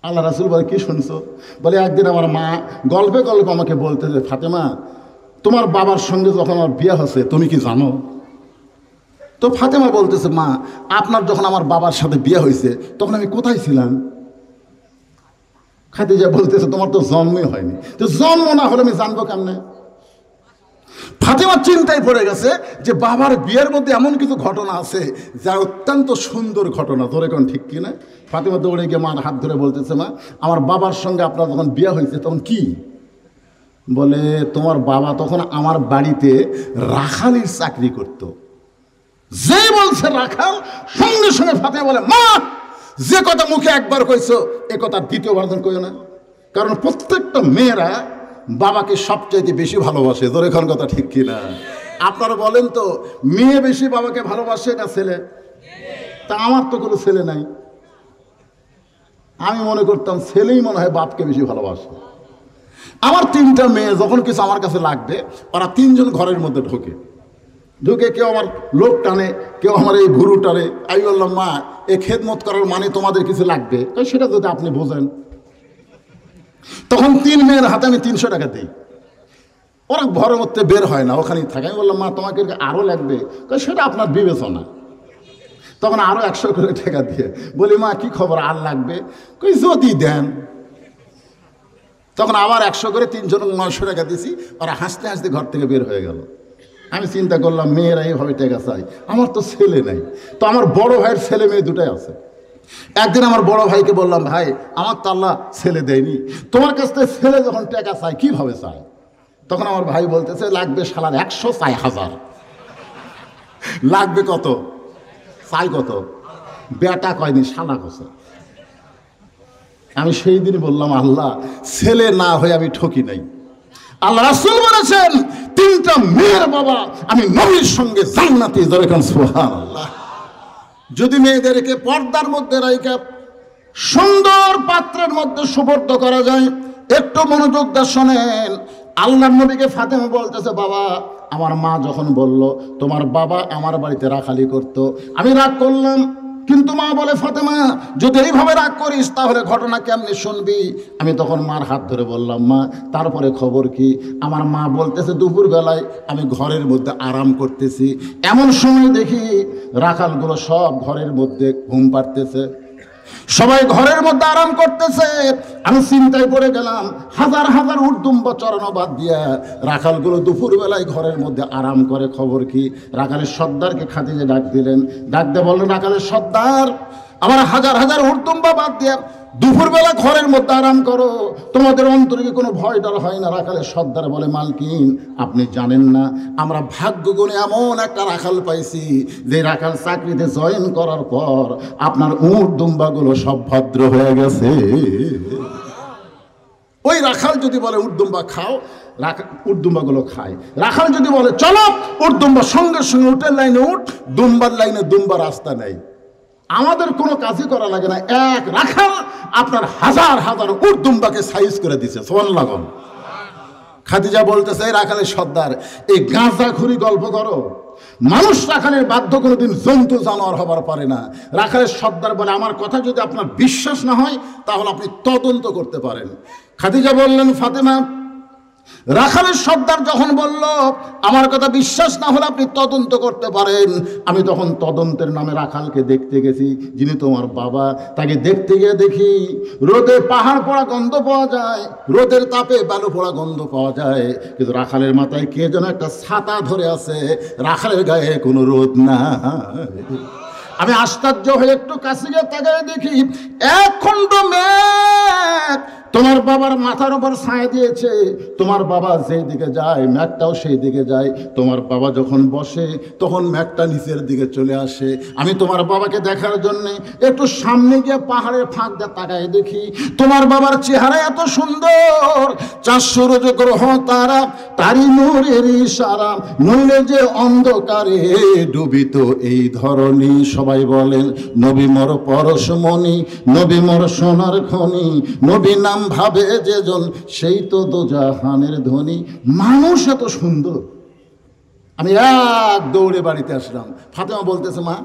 আল্লাহ রাসূল বলে, কি শুনছো? বলে, একদিন আমার মা গল্পে গল্পে আমাকে বলতে যে, ফাতেমা তোমার বাবার সঙ্গে যখন আমার বিয়ে হচ্ছে তুমি কি জানো? তো ফাতেমা বলতেছে, মা আপনার যখন আমার বাবার সাথে বিয়ে হয়েছে তখন আমি কোথায় ছিলাম? খাদিজা বলতেছে, তোমার তো জন্মই হয়নি। তো জন্ম না হলে আমি জানবো কেমনে? ফাতেমা চিন্তায় পড়ে গেছে যে বাবার বিয়ের মধ্যে এমন কিছু ঘটনা আছে যা অত্যন্ত সুন্দর ঘটনা, ধরে কোন ঠিক কিনা? ফাতেমা দৌড়ে গিয়ে মার হাত ধরে বলতেছে, মা আমার বাবার সঙ্গে আপনার যখন বিয়ে হয়েছে তখন কি? বলে, তোমার বাবা তখন আমার বাড়িতে রাখালির চাকরি করত। যে বলছে রাখাল, সঙ্গে সঙ্গে ফাতেমা বলে, মা যে কথা মুখে একবার কইছো এ কথা দ্বিতীয়বার কইও না, কারণ প্রত্যেকটা মেয়েরা বাবাকে সবচাইতে বেশি ভালোবাসে। ধরে এখন কথা ঠিক কিনা? আপনারা বলেন তো, মেয়ে বেশি বাবাকে ভালোবাসে না ছেলে? তা আমার তো কোনো ছেলে নাই, আমি মনে করতাম ছেলেই মনে হয় বাপকে বেশি ভালোবাসে। আমার 3টা মেয়ে যখন কিছু আমার কাছে লাগবে, ওরা 3জন ঘরের মধ্যে ঢুকে কেউ আমার লোক টানে, কেউ আমার এই ভুরু টানে। আমি বললাম, মা এই খেদমত করার মানে তোমাদের কিছু লাগবে, সেটা যদি আপনি বোঝেন। তখন 3 মেয়ের হাতে আমি 300 টাকা দিই। ওরা ঘরের মধ্যে বের হয় না, ওখানেই থাকে। আমি বললাম, মা তোমাকে আরও লাগবে, সেটা আপনার বিবেচনা। তখন আরও 100 করে টাকা দিয়ে বলি, মা কি খবর, আর লাগবে? যদি দেন। তখন আবার 100 করে 3জন 900 টাকা দিছি। ওরা হাসতে হাসতে ঘর থেকে বের হয়ে গেল। আমি চিন্তা করলাম, মেয়েরা এইভাবে টাকা চাই, আমার তো ছেলে নেই। তো আমার বড় ভাইয়ের ছেলে মেয়ে দুটাই আছে। একদিন আমার বড় ভাইকে বললাম, ভাই আমার তো আল্লাহ ছেলে দেয়নি, তোমার কাছ থেকে ছেলে যখন টাকা চাই কিভাবে চাই? তখন আমার ভাই বলতেছে, লাগবে শালার 100, চাই 1000। লাগবে কত, চাই কত? বেটা কয়নি, শালা কছে। আমি সেই দিন বললাম, আল্লাহ ছেলে না হয়ে আমি ঠকি নাই। আল্লাহ রাসূল বলেছেন, 3টা মেয়ের বাবা আমি নবীর সঙ্গে জান্নাতে। সুবহানাল্লাহ। যদি মেয়েদেরকে পর্দার মধ্যে রাইখা সুন্দর পাত্রের মধ্যে সুপর্দ করা যায়, একটু মনোযোগ দিয়ে শোনেন। আল্লাহর নবীকে ফাতেমা বলতেছে, বাবা আমার মা যখন বলল তোমার বাবা আমার বাড়িতে রাখালি করত, আমি রাগ করলাম। কিন্তু মা বলে, ফাতেমা যদি এইভাবে রাগ করিস তাহলে ঘটনা কেমনি শুনবি? আমি তখন মার হাত ধরে বললাম, মা তারপরে খবর কি? আমার মা বলতেছে, দুপুর বেলায় আমি ঘরের মধ্যে আরাম করতেছি, এমন সময় দেখি রাখালগুলো সব ঘরের মধ্যে ঘুম পাড়তেছে, সবাই ঘরের মধ্যে আরাম করতেছে। আমি চিন্তায় পড়ে গেলাম, হাজার হাজার উর্দুম্বা চড়ানো বাদ দিয়া রাখালগুলো দুপুর বেলায় ঘরের মধ্যে আরাম করে, খবর কি? রাখালের সর্দারকে খাদিজা ডাক দিলেন, ডাক দিয়ে বললেন, রাখালের সর্দার আমার হাজার হাজার উর্দুম্বা বাদ দিয়া দুপুরবেলা ঘরের মধ্যে আরাম করো, তোমাদের অন্তরে কি কোনো ভয় ডর হয় না? রাখালের সর্দার বলে, মালকিন আপনি জানেন না, আমরা ভাগ্য গুণে এমন একটা রাখাল পাইছি যে রাখাল চাকরিতে জয়েন করার পর আপনার উট দুম্বাগুলো সব ভদ্র হয়ে গেছে। ওই রাখাল যদি বলে উটদুম্বা খাও, উটদুম্বাগুলো খায়। রাখাল যদি বলে চলো উটদুম্বা, সঙ্গে সঙ্গে উটের লাইনে উঠ, দুম্বার লাইনে দুম্বা, রাস্তা নেই। আমাদের কোনো কাজই করা লাগে না, এক রাখাল আপনার হাজার হাজার উটদুম্বাকে সাইজ করে দিছে। সুবহানাল্লাহ। খাদিজা বলতেছে, রাখালের সর্দার এই গাঁজাখুরি গল্প করো, মানুষ রাখালের বাধ্য কোনোদিন জন্তু জানোয়ার হবার পারে না। রাখালের সর্দার বলে, আমার কথা যদি আপনার বিশ্বাস না হয় তাহলে আপনি তদন্ত করতে পারেন। খাদিজা বললেন, ফাতেমা রাখালের সর্দার যখন বলল আমার কথা বিশ্বাস না হলে আপনি তদন্ত করতে পারেন, আমি তখন তদন্তের নামে রাখালকে দেখতে গেছি, যিনি তোমার বাবা। তাকে দেখতে গিয়ে দেখি রোদে পাহাড় পড়া গন্ধ পাওয়া যায়, রোদের তাপে বালু পড়া গন্ধ পাওয়া যায়, কিন্তু রাখালের মাথায় কে যেন একটা ছাতা ধরে আছে, রাখালের গায়ে কোনো রোদ না। আমি আশ্চর্য হয়ে একটু কাছে গিয়ে তাকায় দেখি এক খণ্ড মেঘ তোমার বাবার মাথার উপর ছায়া দিয়েছে। তোমার বাবা যেই দিকে যায় মেঘটাও সেই দিকে যায়, তোমার বাবা যখন বসে তখন মেঘটা নিচের দিকে চলে আসে। আমি তোমার বাবাকে দেখার জন্য একটু সামনে গিয়ে পাহাড়ের ফাঁক দিয়ে তাকায় দেখি তোমার বাবার চেহারা এত সুন্দর, 400 গ্রহ তারা তারি নূরের ইশারা, নইলে যে অন্ধকারে ডুবিত এই ধরনী। সবাই বলেন, নবী মোর পরশমণি, নবী মোর সোনার খনি, নবী নাম ভাবে যেজন সেই তো দোজাহানের ধনী। মানুষ এত সুন্দর। আমি এক দৌড়ে বাড়িতে আসলাম। ফাতেমা বলতেছে, মা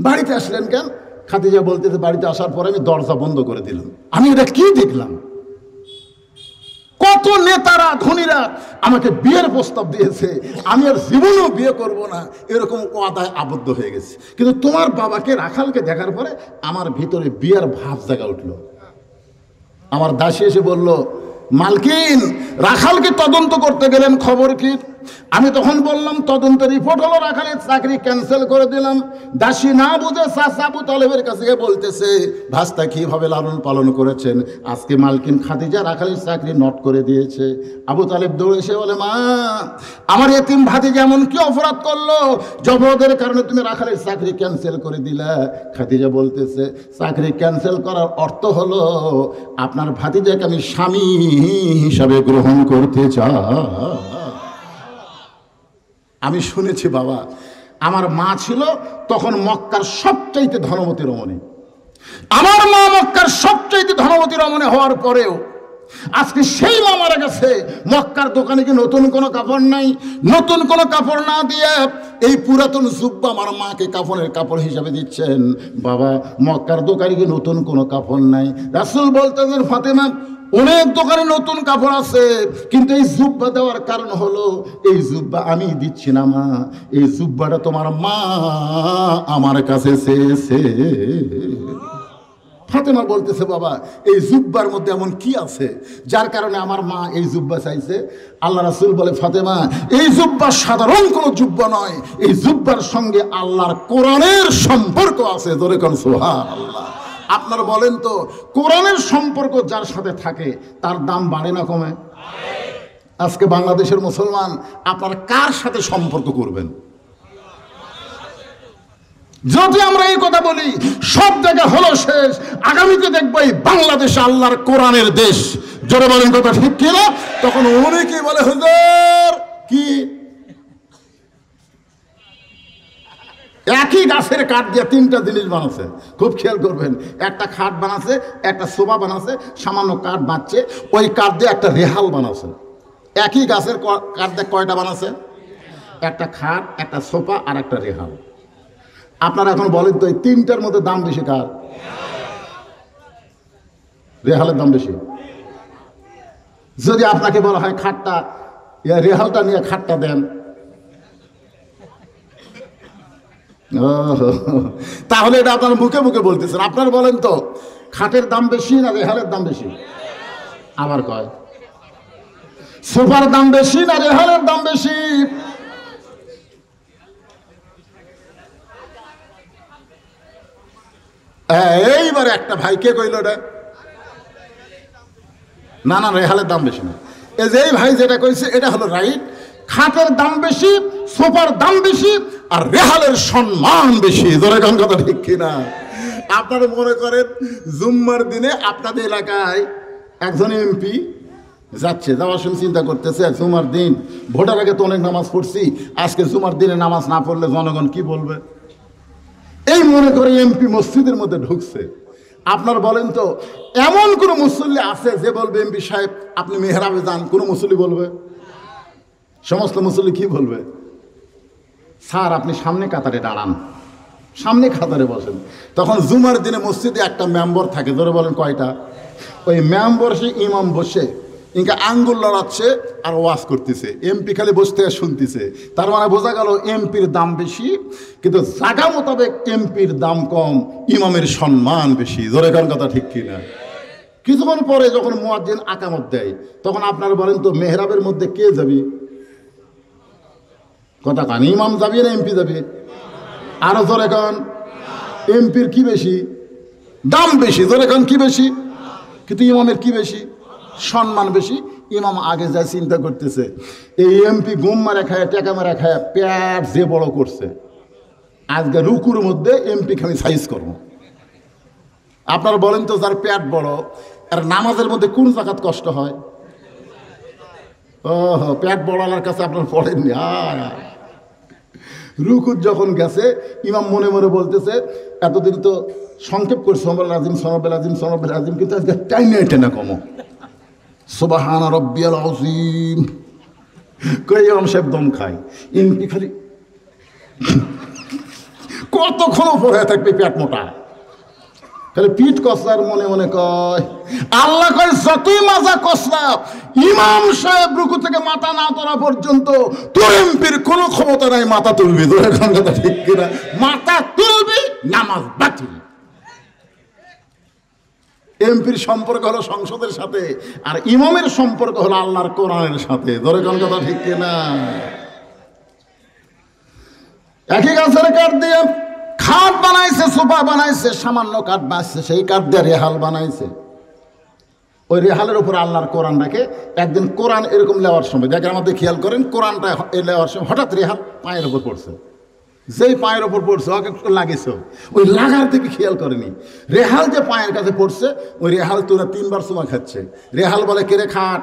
বাড়িতে আসলেন কেন? খাদিজা বলতেছে, বাড়িতে আসার পরে আমি দরজা বন্ধ করে দিলাম। আমি এটা কি দেখলাম, কত নেতারা ধনীরা আমাকে বিয়ের প্রস্তাব দিয়েছে, আমি আর জীবনেও বিয়ে করব না, এরকম ওয়াদায় আবদ্ধ হয়ে গেছে। কিন্তু তোমার বাবাকে রাখালকে দেখার পরে আমার ভিতরে বিয়ের ভাব জাগা উঠলো। আমার দাসী এসে বলল, মালকিন রাখালকে তদন্ত করতে গেলেন, খবর কি? আমি তখন বললাম, তদন্ত রিপোর্ট হলো রাখালের চাকরি ক্যান্সেল করে দিলাম। দাসী না বুঝে চাচা আবু তালেবের কাছে গিয়ে বলতেছে, ভাস্তা কিভাবে লালন পালন করেছেন, আজকে মালকিন খাদিজা রাখালের চাকরি নট করে দিয়েছে। আবু তালেব দৌড়ে এসে বলে, মা আমার এতিম ভাতিজা এমন কি অপরাধ করলো জবরদের কারণে তুমি রাখালের চাকরি ক্যান্সেল করে দিলা? খাদিজা বলতেছে, চাকরি ক্যান্সেল করার অর্থ হলো আপনার ভাতিজাকে আমি স্বামী হিসাবে গ্রহণ করতে চাই। আমি শুনেছি বাবা, আমার মা ছিল তখন মক্কার সবচাইতে ধনবতী রমণী। আমার মা মক্কার সবচাইতে ধনবতী রমণী হওয়ার পরেও আজকে সেই মা মারা গেছে, মক্কার দোকানে কি নতুন কোনো কাপড় নাই? নতুন কোনো কাপড় না দিয়ে এই পুরাতন জুব্বা আমার মাকে কাফনের কাপড় হিসাবে দিচ্ছেন। বাবা, মক্কার দোকানে কি নতুন কোনো কাপড় নাই? রাসূল বলতেছেন, ফাতেমা অনেক দোকানে নতুন কাপড় আছে, কিন্তু এই জুব্বা দেওয়ার কারণ হলো এই জুব্বা আমি দিচ্ছি না মা, এই জুব্বাটা তোমার মা আমার কাছে চেয়েছে। ফাতেমা বলতেছে, বাবা এই জুব্বার মধ্যে এমন কি আছে যার কারণে আমার মা এই জুব্বা চাইছে? আল্লাহ রাসূল বলে, ফাতেমা এই জুব্বা সাধারণ কোনো জুব্বা নয়, এই জুব্বার সঙ্গে আল্লাহর কোরআনের সম্পর্ক আছে। জোরে কোন সুবহানাল্লাহ। আপনারা বলেন তো, কোরআনের সম্পর্ক যার সাথে থাকে তার দাম বাড়ে না কমে? আজকে বাংলাদেশের মুসলমান আপনারা কার সাথে সম্পর্ক করবেন? যদি আমরা এই কথা বলি সব জায়গা হলো শেষ, আগামীতে দেখবো এই বাংলাদেশ আল্লাহর কোরআনের দেশ। জোরে বলেন কথা ঠিক কিনা? তখন অনেকেই বলে, হুজুর কি একই গাছের কাঠ দিয়ে তিনটা জিনিস বানাচ্ছে? খুব খেয়াল করবেন, একটা খাট বানাচ্ছে, একটা সোফা বানাচ্ছে, সামান্য কাঠ বাঁচছে, ওই কাঠ দিয়ে একটা রেহাল বানাচ্ছে। একই গাছের কাঠ দিয়ে কয়টা বানাচ্ছে? একটা খাট, একটা সোফা আর একটা রেহাল। আপনারা এখন বলেন তো এই তিনটার মধ্যে দাম বেশি কার? রেহালের দাম বেশি। যদি আপনাকে বলা হয় খাটটা, রেহালটা নিয়ে খাটটা দেন, তাহলে এটা আপনার মুখে মুখে বলতেছেন। আপনারা বলেন তো খাটের দাম বেশি না রেহালের দাম বেশি? আবার কয় সোফার দাম বেশি না রেহালের দাম বেশি? এইবারে একটা ভাই কে কইল এটা? না না, রেহালের দাম বেশি না। এই যে এই ভাই যেটা কইছে এটা হলো রাইট। খাটের দাম বেশি, সোফার দাম বেশি, আর রেহালের সম্মান বেশি। ধরে কোন কথা ঠিক কিনা? আপনারা মনে করেন জুম্মার দিনে আপনাদের এলাকায় একজন এমপি যাচ্ছে, যাওয়ার সময় চিন্তা করতেছে জুমার দিন, ভোটার আগে তো অনেক নামাজ পড়ছি, আজকে জুমার দিনে নামাজ না পড়লে জনগণ কি বলবে? এই মনে করে এমপি মসজিদের মধ্যে ঢুকছে। আপনার বলেন তো এমন কোনো মুসল্লি আছে যে বলবে এমপি সাহেব আপনি মেহরাবে যান? কোনো মুসল্লি বলবে? সমস্ত মুসল্লি কি বলবে? স্যার আপনি সামনে কাতারে দাঁড়ান, সামনে কাতারে বসেন। তখন জুমার দিনে মসজিদে একটা মেম্বার থাকে, ধরে বলেন কয়টা? ওই মেম্বার সে ইমাম বসে ইনকা আঙ্গুল লড়াচ্ছে আর ওয়াজ করতেছে, এমপি খালি বসতে শুনতেছে। তার মানে বোঝা গেল এমপির দাম বেশি, কিন্তু জায়গা মোতাবেক এমপির দাম কম, ইমামের সম্মান বেশি। ধরে কোন কথা ঠিক কিনা? কিছুক্ষণ পরে যখন মুয়াজ্জিন আকামত দেয় তখন আপনারা বলেন তো মেহরাবের মধ্যে কে যাবে? কথা কান, ইমাম যাবি না এমপি যাবে? আরো ধরে কান, এমপির কি বেশি? দাম বেশি। ধরে কান কি বেশি? কিন্তু ইমামের কি বেশি? সম্মান বেশি। ইমাম আগে যায় চিন্তা করতেছে এই এমপি ঘুম মারা খায়, টেকা মারা খায়, পেট যে বড় করছে, আজকে রুকুর মধ্যে এমপিকে আমি সাইজ করবো। আপনারা বলেন তো যার পেট বড় আর নামাজের মধ্যে কোন জাকাত কষ্ট হয়? ও পেট বড়ালার কাছে আপনার পড়েননি। রুকুর যখন গেছে ইমাম মনে মনে বলতেছে এতদিন তো সংক্ষেপ করছে সনবেল আজিম সনবেল আজিম সনবেল আজিম, কিন্তু আজকে টাইনে টেনে কমো সুবহান রাব্বিয়াল আযীম কই ইমাম সাহেব দম খায়। এমপি খালি কতক্ষণ পড়ে থাকবে পেট মোটা, তাহলে পিঠ কসলার মনে মনে কয় আল্লাহ কয় যতই মাজা কসলা ইমাম সাহেব রুকু থেকে মাথা না তোলা পর্যন্ত তোর এমপির কোনো ক্ষমতা নাই মাথা তুলবি। তোর এখন কথা ঠিক কিনা? মাথা তুলবি, নামাজ বাতিল। এমপির সম্পর্ক হলো সংসদের সাথে, আর ইমামের সম্পর্ক হলো আল্লাহর কোরআনের সাথে। ধরে কোন কথা ঠিক কিনা? একই গাছের কাঠ দিয়ে খাট বানাইছে, সোফা বানাইছে, সামান্য কাঠ বানাইছে, সেই কাঠ দিয়ে রেহাল বানাইছে। ওই রেহালের উপর আল্লাহর কোরআন রাখে। একদিন কোরআন এরকম লেওয়ার সময় দেখেন, আমাদের খেয়াল করেন, কোরআনটা লেওয়ার সময় হঠাৎ রেহাল পায়ের ওপর পড়ছে। যেই পায়ের ওপর পড়ছে ওকে একটু লাগিয়েছে, ওই লাগার থেকে খেয়াল করেনি। রেহাল যে পায়ের কাছে পড়ছে, ওই রেহাল তোরা 3 বার চুমা খাচ্ছে। রেহাল বলে কেরে খাট,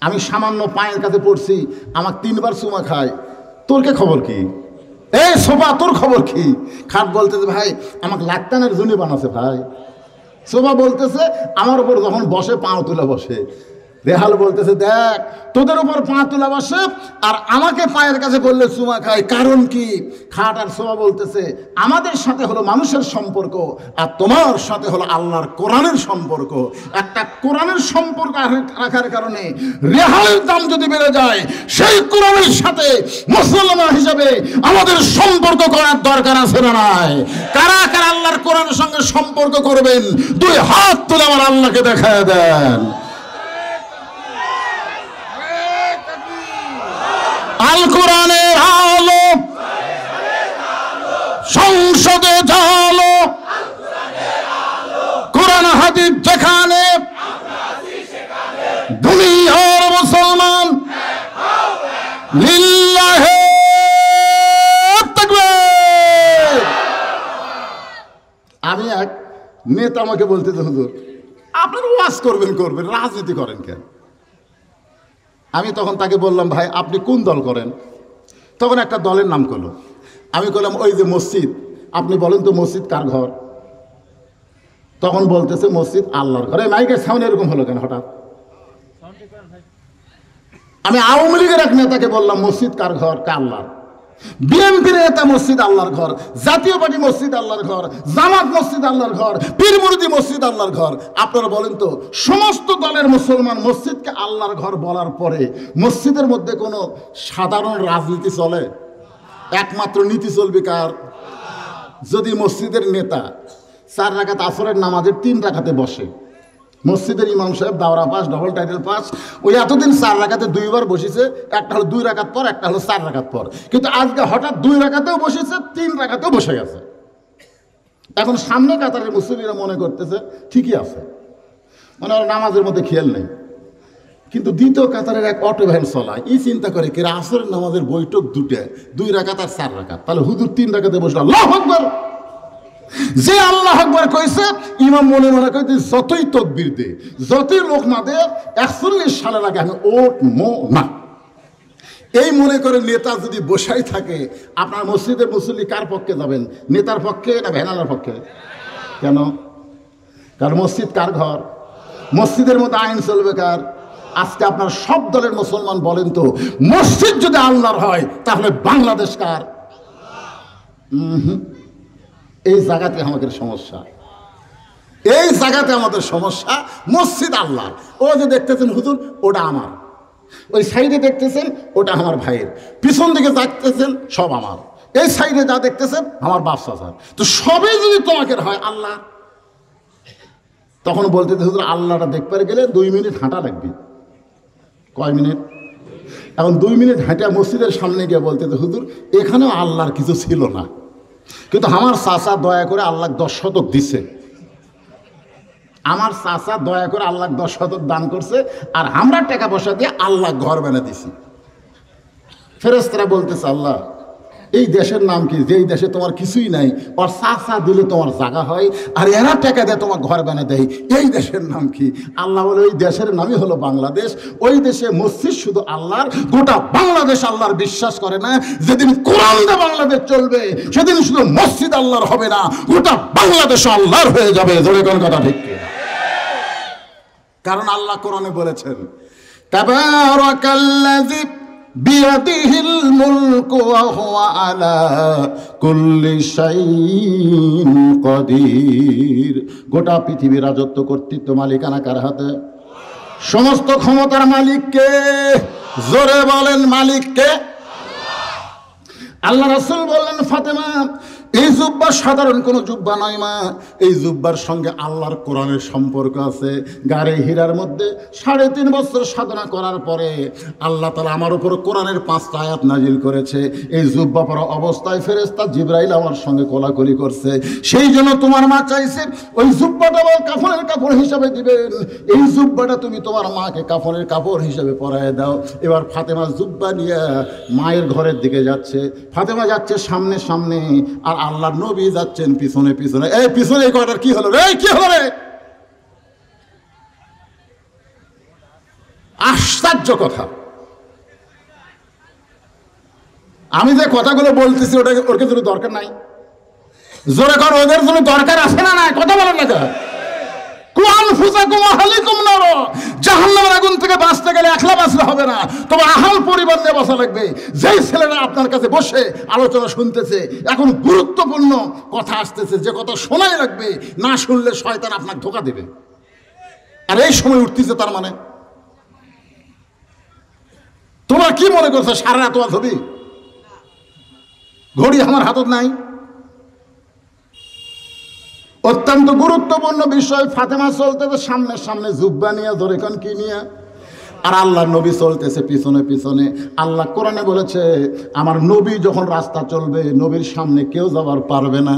আমি সামান্য পায়ের কাছে পড়ছি, আমাকে 3 বার চুমা খায়, তোর কে খবর কি? এই সোফা তোর খবর কি? খাট বলতেছে ভাই আমাকে লাক্তানের জন্য বানাছে ভাই। শোভা বলতেছে আমার উপর যখন বসে পাও তুলে বসে। রেহাল বলতেছে দেখ তোদের উপর পা তুলা বসে আর আমাকে পায়ের কাছে বললে চুমা খায়, কারণ কি? খাট আর শোভা বলতেছে আমাদের সাথে হলো মানুষের সম্পর্ক আর তোমার সাথে হলো আল্লাহর কোরআনের সম্পর্ক। একটা কোরআনের সম্পর্ক রাখার কারণে রেহালের দাম যদি বেড়ে যায়, সেই কোরআনের সাথে মুসলমান হিসেবে আমাদের সম্পর্ক করার দরকার আছে না নাই? কারা কারা আল্লাহর কোরআনের সঙ্গে সম্পর্ক করবেন? দুই হাত তুলে আমার আল্লাহকে দেখায় দেন। আল কোরআনের আলো সংসদে জালো, কোরআন হাদিস যেখানে দুনিয়ার মুসলমান লিল্লাহে তাকবীর। আমি এক নেতা আমাকে বলতেছে হুজুর আপনারা ওয়াজ করবেন রাজনীতি করেন কেন? আমি তখন তাকে বললাম ভাই আপনি কোন দল করেন? তখন একটা দলের নাম করলো। আমি বললাম ওই যে মসজিদ, আপনি বলেন তো মসজিদ কার ঘর? তখন বলতেছে মসজিদ আল্লাহর ঘর। মাইকের সাউন্ড এরকম হলো কেন হঠাৎ? আমি আওয়ামী লীগের এক নেতাকে বললাম মসজিদ কার ঘর? আল্লাহর। বিএনপির নেতা মসজিদ আল্লাহর ঘর, জাতীয় পার্টি মসজিদ আল্লাহর ঘর, জামাত মসজিদ আল্লাহর ঘর, পীর মুরিদি মসজিদ আল্লাহর ঘর। আপনারা বলেন তো সমস্ত দলের মুসলমান মসজিদকে আল্লাহর ঘর বলার পরে মসজিদের মধ্যে কোনো সাধারণ রাজনীতি চলে? একমাত্র নীতি চলবে কার? যদি মসজিদের নেতা 4 রাকাত আসরের নামাজের 3 রাকাতে বসে, মসজিদের ইমাম সাহেব দাওরা পাস ডবল টাইটেল পাস, ওই এতদিন 4 রাকাতে 2 বার বসেছে, একটা হলো 2 রাকাত পর, একটা হলো 4 রাকাত পর, কিন্তু আজকে হঠাৎ 2 রাকাতেও বসেছে 3 রাকাতেও বসে গেছে। এখন সামনে কাতারের মুসল্লিরা মনে করতেছে ঠিকই আছে, মানে ওর নামাজের মধ্যে খেয়াল নেই, কিন্তু দ্বিতীয় কাতারের এক অটো ভ্যান চলায় ই চিন্তা করে কি আসরের নামাজের বৈঠক 2 রাকাত আর 4 রাকাত, তাহলে হুজুর 3 রাকাতে বসলো। আল্লাহু আকবার। যে আল্লাহ আকবার কইছে ইমাম মনে মনে কইতে যতই তকবীর দে, যতই লোকমা দে, 41 সালের আগে আমি ওট মো না, এই মনে করে নেতা যদি বসাই থাকে, আপনার মসজিদের মুসল্লি কার পক্ষে যাবেন? নেতার পক্ষে না ভ্যানালার পক্ষে? কেন? কারণ মসজিদ কার ঘর? মসজিদের মধ্যে আইন চলবে কার? আজকে আপনার সব দলের মুসলমান বলেন তো মসজিদ যদি আল্লাহর হয় তাহলে বাংলাদেশ কার? এই জায়গাতে আমাদের সমস্যা, এই জায়গাতে আমাদের সমস্যা। মসজিদ আল্লাহ। ও যে দেখতেছেন হুজুর ওটা আমার, ওই সাইডে দেখতেছেন ওটা আমার ভাইয়ের, পিছন দিকে দেখতেছেন সব আমার, এই সাইডে যা দেখতেছেন আমার বাপসা স্যার, তো সবই যদি তোমাকে হয় আল্লাহ, তখন বলতে হুজুর আল্লাহটা দেখতে গেলে 2 মিনিট হাঁটা লাগবে। কয় মিনিট? এখন 2 মিনিট হাঁটা মসজিদের সামনে গিয়ে বলতে হুজুর এখানেও আল্লাহর কিছু ছিল না, কিন্তু আমার চাচা দয়া করে আল্লাহ 10 শতক দিছে, আমার চাচা দয়া করে আল্লাহ 10 শতক দান করছে, আর আমরা টাকা পয়সা দিয়ে আল্লাহ ঘর বানিয়ে দিছি। ফেরেশতারা বলতেছে আল্লাহ এই দেশের নাম কি, যেই দেশে তোমার কিছুই নাই, আর চাচা দিলে তোমার জায়গা হয়, আর এরা টাকা দিয়ে তোমার ঘর বানিয়ে দেয়, এই দেশের নাম কি? আল্লাহ বলে ওই দেশের নামই হলো বাংলাদেশ। ওই দেশে মসজিদ শুধু আল্লাহর, গোটা বাংলাদেশ আল্লাহর বিশ্বাস করে না। যেদিন কোরআন দিয়ে বাংলাদেশ চলবে সেদিন শুধু মসজিদ আল্লাহর হবে না, গোটা বাংলাদেশ আল্লাহর হয়ে যাবে। জোরে কোন কথা ঠিক? কারণ আল্লাহ কোরআনে বলেছেন তাবারাকাল্লাযী বিয়াদিহিল মুলকু ওয়া হুয়া আলা কুল্লি শাইইন কাদির। গোটা পৃথিবীর রাজত্ব কর্তৃত্ব মালিকানা কার হাতে? সমস্ত ক্ষমতার মালিক কে? জোরে বলেন মালিক কে? আল্লাহ রাসূল বললেন ফাতেমা এই জুব্বা সাধারণ কোনো জুব্বা নয় মা, এই জুব্বার সঙ্গে আল্লাহর কোরআনের সম্পর্ক আছে। গাড়ে হীরার মধ্যে 3.5 বছর সাধনা করার পরে আল্লাহ তাআলা আমার উপর কোরআনের 5টা আয়াত নাজিল করেছে। এই জুব্বা পরা অবস্থায় ফেরেশতা জিবরাইল আমার সঙ্গে কোলাকুলি করছে, সেই জন্য তোমার মা চাইছে ওই জুব্বাটা কাফনের কাপড় হিসাবে দিবেন, এই জুব্বাটা তুমি তোমার মাকে কাফনের কাপড় হিসাবে পরায় দাও। এবার ফাতেমা জুব্বা নিয়ে মায়ের ঘরের দিকে যাচ্ছে, ফাতেমা যাচ্ছে সামনে সামনে, আর আল্লাহর নবী যাচ্ছেন পিছনে পিছনে। এই পিছনে এই কয়টার কি হলো রে? কি হলো রে? আশ্চর্য কথা। আমি যে কথাগুলো বলতেছি ওটা ওর কিছু দরকার নাই। জোরে কর, ওদের জন্য দরকার আছে না নাই? কথা বলেন না। জাহান্নামের আগুন থেকে বাঁচতে গেলে একলা বাঁচলে হবে না, তবে আহাল পরিবার নিয়ে বাঁচা লাগবে। যেই ছেলেরা আপনার কাছে বসে আলোচনা শুনতেছে, এখন গুরুত্বপূর্ণ কথা আসতেছে, যে কথা শোনাই লাগবে, না শুনলে শয়তান আপনাকে ধোঁকা দেবে। আর এই সময় উঠতেছে, তার মানে তোমার কি মনে করছো সারা রাত ওয়াজ হবে? ঘড়ি আমার হাতত নাই। অত্যন্ত গুরুত্বপূর্ণ বিষয়। ফাতেমা চলতেছে সামনে সামনে, জুব্বা নিয়ে, ধরে কোন কি নিয়ে, আর আল্লাহর নবী চলতেছে পিছনে পিছনে। আল্লাহ কোরআনে বলেছে, আমার নবী যখন রাস্তা চলবে, নবীর সামনে কেউ যাবার পারবে না।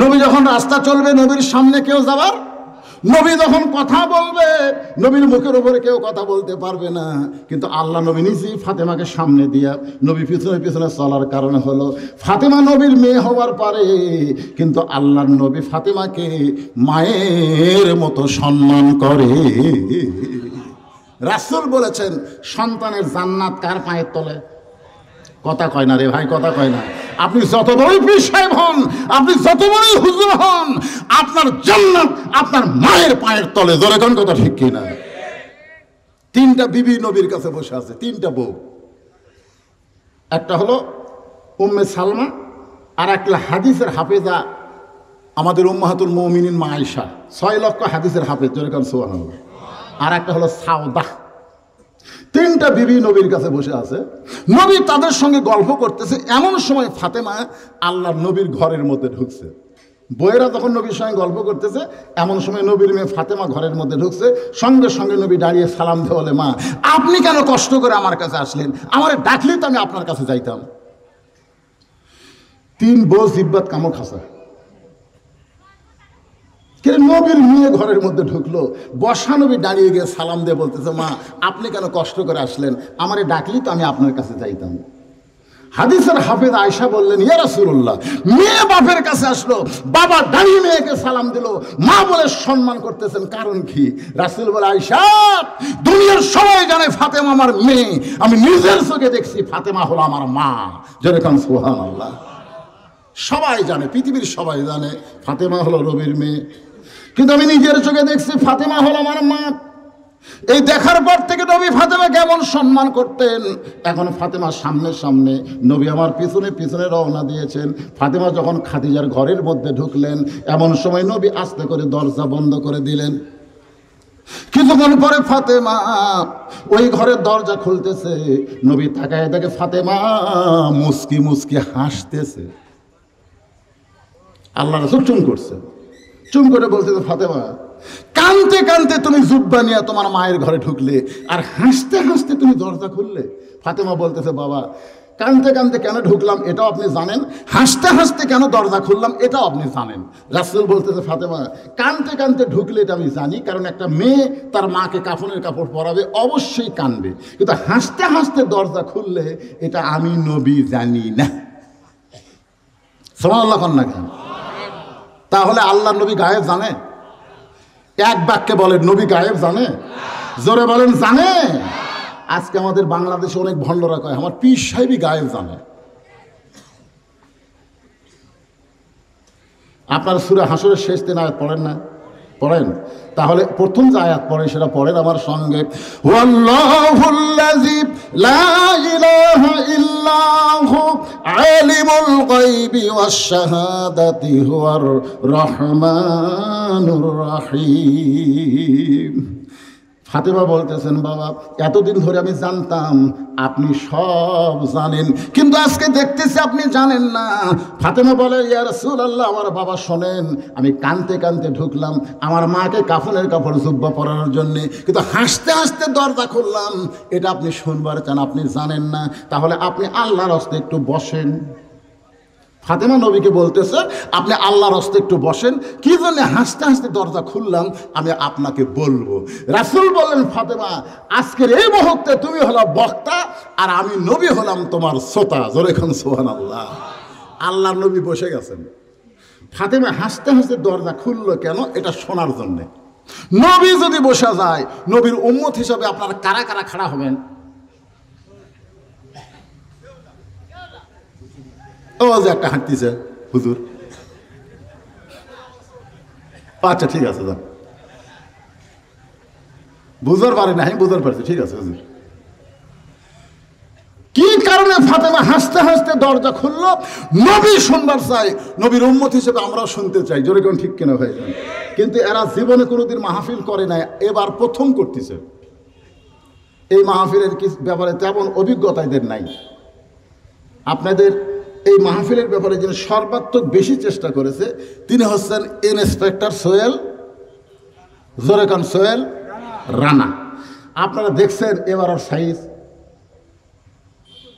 নবী যখন রাস্তা চলবে, নবীর সামনে কেউ যাবার, নবী যখন কথা বলবে, নবীর মুখের উপরে কেউ কথা বলতে পারবে না। কিন্তু আল্লাহ নবী নিজেই ফাতেমাকে সামনে দিয়া নবী পিছনে পিছনে চলার কারণে হলো, ফাতেমা নবীর মেয়ে হওয়ার পারে, কিন্তু আল্লাহর নবী ফাতেমাকে মায়ের মতো সম্মান করে। রাসূল বলেছেন, সন্তানের জান্নাত কার পায়ের তলে? কথা কয় না রে ভাই, কথা কয় না। আপনি যত বড়ই পীর সাহেব হন, আপনি যত বড়ই হুজুর হন, আপনার জান্নাত আপনার মায়ের পায়ের তলে। জোরে কোন কথা ঠিক কিনা? তিনটা বিবি নবীর কাছে বসে আছে, তিনটা বউ। একটা হলো উম্মে সালমা, আর একটা হাদিসের হাফেজা আমাদের উম্মাহাতুল মুমিনিন মা আয়েশা, 6 লক্ষ হাদিসের হাফেজ। জোরে কোন সুবহানাল্লাহ। আর একটা হলো সাউদা। তিনটা বিবি নবীর কাছে বসে আছে, নবী তাদের সঙ্গে গল্প করতেছে। এমন সময় ফাতেমা আল্লাহর নবীর ঘরের মধ্যে ঢুকছে। বইয়েরা যখন নবীর সঙ্গে গল্প করতেছে, এমন সময় নবীর মেয়ে ফাতেমা ঘরের মধ্যে ঢুকছে। সঙ্গে সঙ্গে নবী দাঁড়িয়ে সালাম দিয়ে বলে, মা আপনি কেন কষ্ট করে আমার কাছে আসলেন? আমার ডাকলেই তো আমি আপনার কাছে যাইতাম। তিন বউ জিব্বাত কামড় খাসা। নবীর মেয়ে ঘরের মধ্যে ঢুকলো, বসা নবী দাঁড়িয়ে গিয়ে সালাম দিয়ে বলতেছে, মা আপনি কেন কষ্ট করে আসলেন? আমারে ডাকলি তো আমি আপনার কাছে যাইতাম। হাদিসের হাফেজ আয়েশা বললেন, ইয়া রাসূলুল্লাহ, মেয়ে বাপের কাছে আসলো, বাবা দাঁড়িয়ে মেয়েকে সালাম দিল, মা বলে সম্মান করতেছেন, কারণ কি? রাসূল বলে, আয়েশা দুনিয়ার সবাই জানে ফাতেমা আমার মেয়ে, আমি নিজের চোখে দেখছি ফাতেমা হলো আমার মা। যেরকম সুবহানাল্লাহ। সবাই জানে, পৃথিবীর সবাই জানে ফাতেমা হলো নবীর মেয়ে, কিন্তু আমি নিজের চোখে দেখছি ফাতেমা হলো আমার মা। এই দেখার পর থেকে নবী ফাতেমা কেমন সম্মান করতেন। এখন ফাতেমা সামনে সামনে, নবী আমার পিছনে পিছনে রওনা দিয়েছেন। ফাতেমা যখন খাদিজার ঘরের মধ্যে ঢুকলেন, এমন সময় নবী আস্তে করে দরজা বন্ধ করে দিলেন। কিছুক্ষণ পরে ফাতেমা ওই ঘরের দরজা খুলতেছে, নবী তাকায় দেখে ফাতেমা মুস্কি মুস্কি হাসতেছে। আল্লাহ রাসূল চুম করছে, চুম করে বলতেছে, ফাতেমা কানতে কানতে তুমি জুব্বা নিয়ে তোমার মায়ের ঘরে ঢুকলে, আর হাসতে হাসতে তুমি দরজা খুললে। ফাতেমা বলতেছে, বাবা কানতে কানতে কেন ঢুকলাম এটাও আপনি জানেন, হাসতে হাসতে কেন দরজা খুললাম এটাও আপনি জানেন। রাসূল বলতেছে, ফাতেমা কানতে কানতে ঢুকলে এটা আমি জানি, কারণ একটা মেয়ে তার মাকে কাফনের কাপড় পরাবে, অবশ্যই কানবে, কিন্তু হাসতে হাসতে দরজা খুললে এটা আমি নবী জানি না। সুবহানাল্লাহ কন না কেন? তাহলে আল্লাহ নবী গায়েব জানে? এক বাক্যে বলেন, নবী গায়েব জানে? জোরে বলেন, জানে? আজকে আমাদের বাংলাদেশে অনেক ভণ্ডরা কয় আমার পীর সাহেবই গায়েব জানে। আপনার সূরা হাসরের শেষ 3 আয়াত পড়েন না? পড়েন। তাহলে প্রথম যে আয়াত পড়ে সেটা পড়েন আমার সঙ্গে। ওয়াল্লাহুল্লাযী লা ইলাহা ইল্লাহু আলিমুল গায়বি ওয়াশ শাহাদাতি হুয়ার রহমানুর রহিম। ফাতেমা বলতেছেন, বাবা এতদিন ধরে আমি জানতাম আপনি সব জানেন, কিন্তু আজকে দেখতেছি আপনি জানেন না। ফাতেমা বলে, ইয়া রাসূলুল্লাহ, আমার বাবা শোনেন, আমি কানতে কানতে ঢুকলাম আমার মাকে কাফনের কাপড় জুব্বা পরানোর জন্যে, কিন্তু হাসতে হাসতে দরজা খুললাম, এটা আপনি শুনবার চান, আপনি জানেন না, তাহলে আপনি আল্লাহর হস্তে একটু বসেন। ফাতেমা নবীকে বলতেছে, আপনি আল্লাহর হস্তে একটু বসেন, কি জন্য হাসতে হাসতে দরজা খুললাম আমি আপনাকে বলবো। রাসূল বললেন, ফাতেমা আজকের এই মুহূর্তে তুমি হলো বক্তা, আর আমি নবী হলাম তোমার শ্রোতা। জোরে কোন সুবহানাল্লাহ। আল্লাহর নবী বসে গেছেন, ফাতেমা হাসতে হাসতে দরজা খুললো কেন? এটা শোনার জন্যে। নবী যদি বসে যায়, নবীর উম্মত হিসাবে আপনারা কারা কারা খাড়া হবেন? ও যে একটা হাঁটতেছে হুজুর, আচ্ছা ঠিক আছে যান, বুঝতে পারি না, আমি বুঝতে পারছি, ঠিক আছে হুজুর। কি কারণে ফাতেমা হাসতে হাসতে দরজা খুললো? নবী শুনবার চাই, নবীর উম্মত হিসেবে আমরাও শুনতে চাই, জোরে কোন ঠিক কেন হয়ে যান। কিন্তু এরা জীবনে কোনোদিন মাহফিল করে নাই, এবার প্রথম করতেছে। এই মাহফিলের কি ব্যাপারে তেমন অভিজ্ঞতা এদের নাই। আপনাদের এই মাহফিলের ব্যাপারে যিনি সর্বাত্মক বেশি চেষ্টা করেছে তিনি হচ্ছেন ইন্সপেক্টর সোহেল, জোরে কোন সোহেল রানা। আপনারা দেখছেন এবার আর সাইজ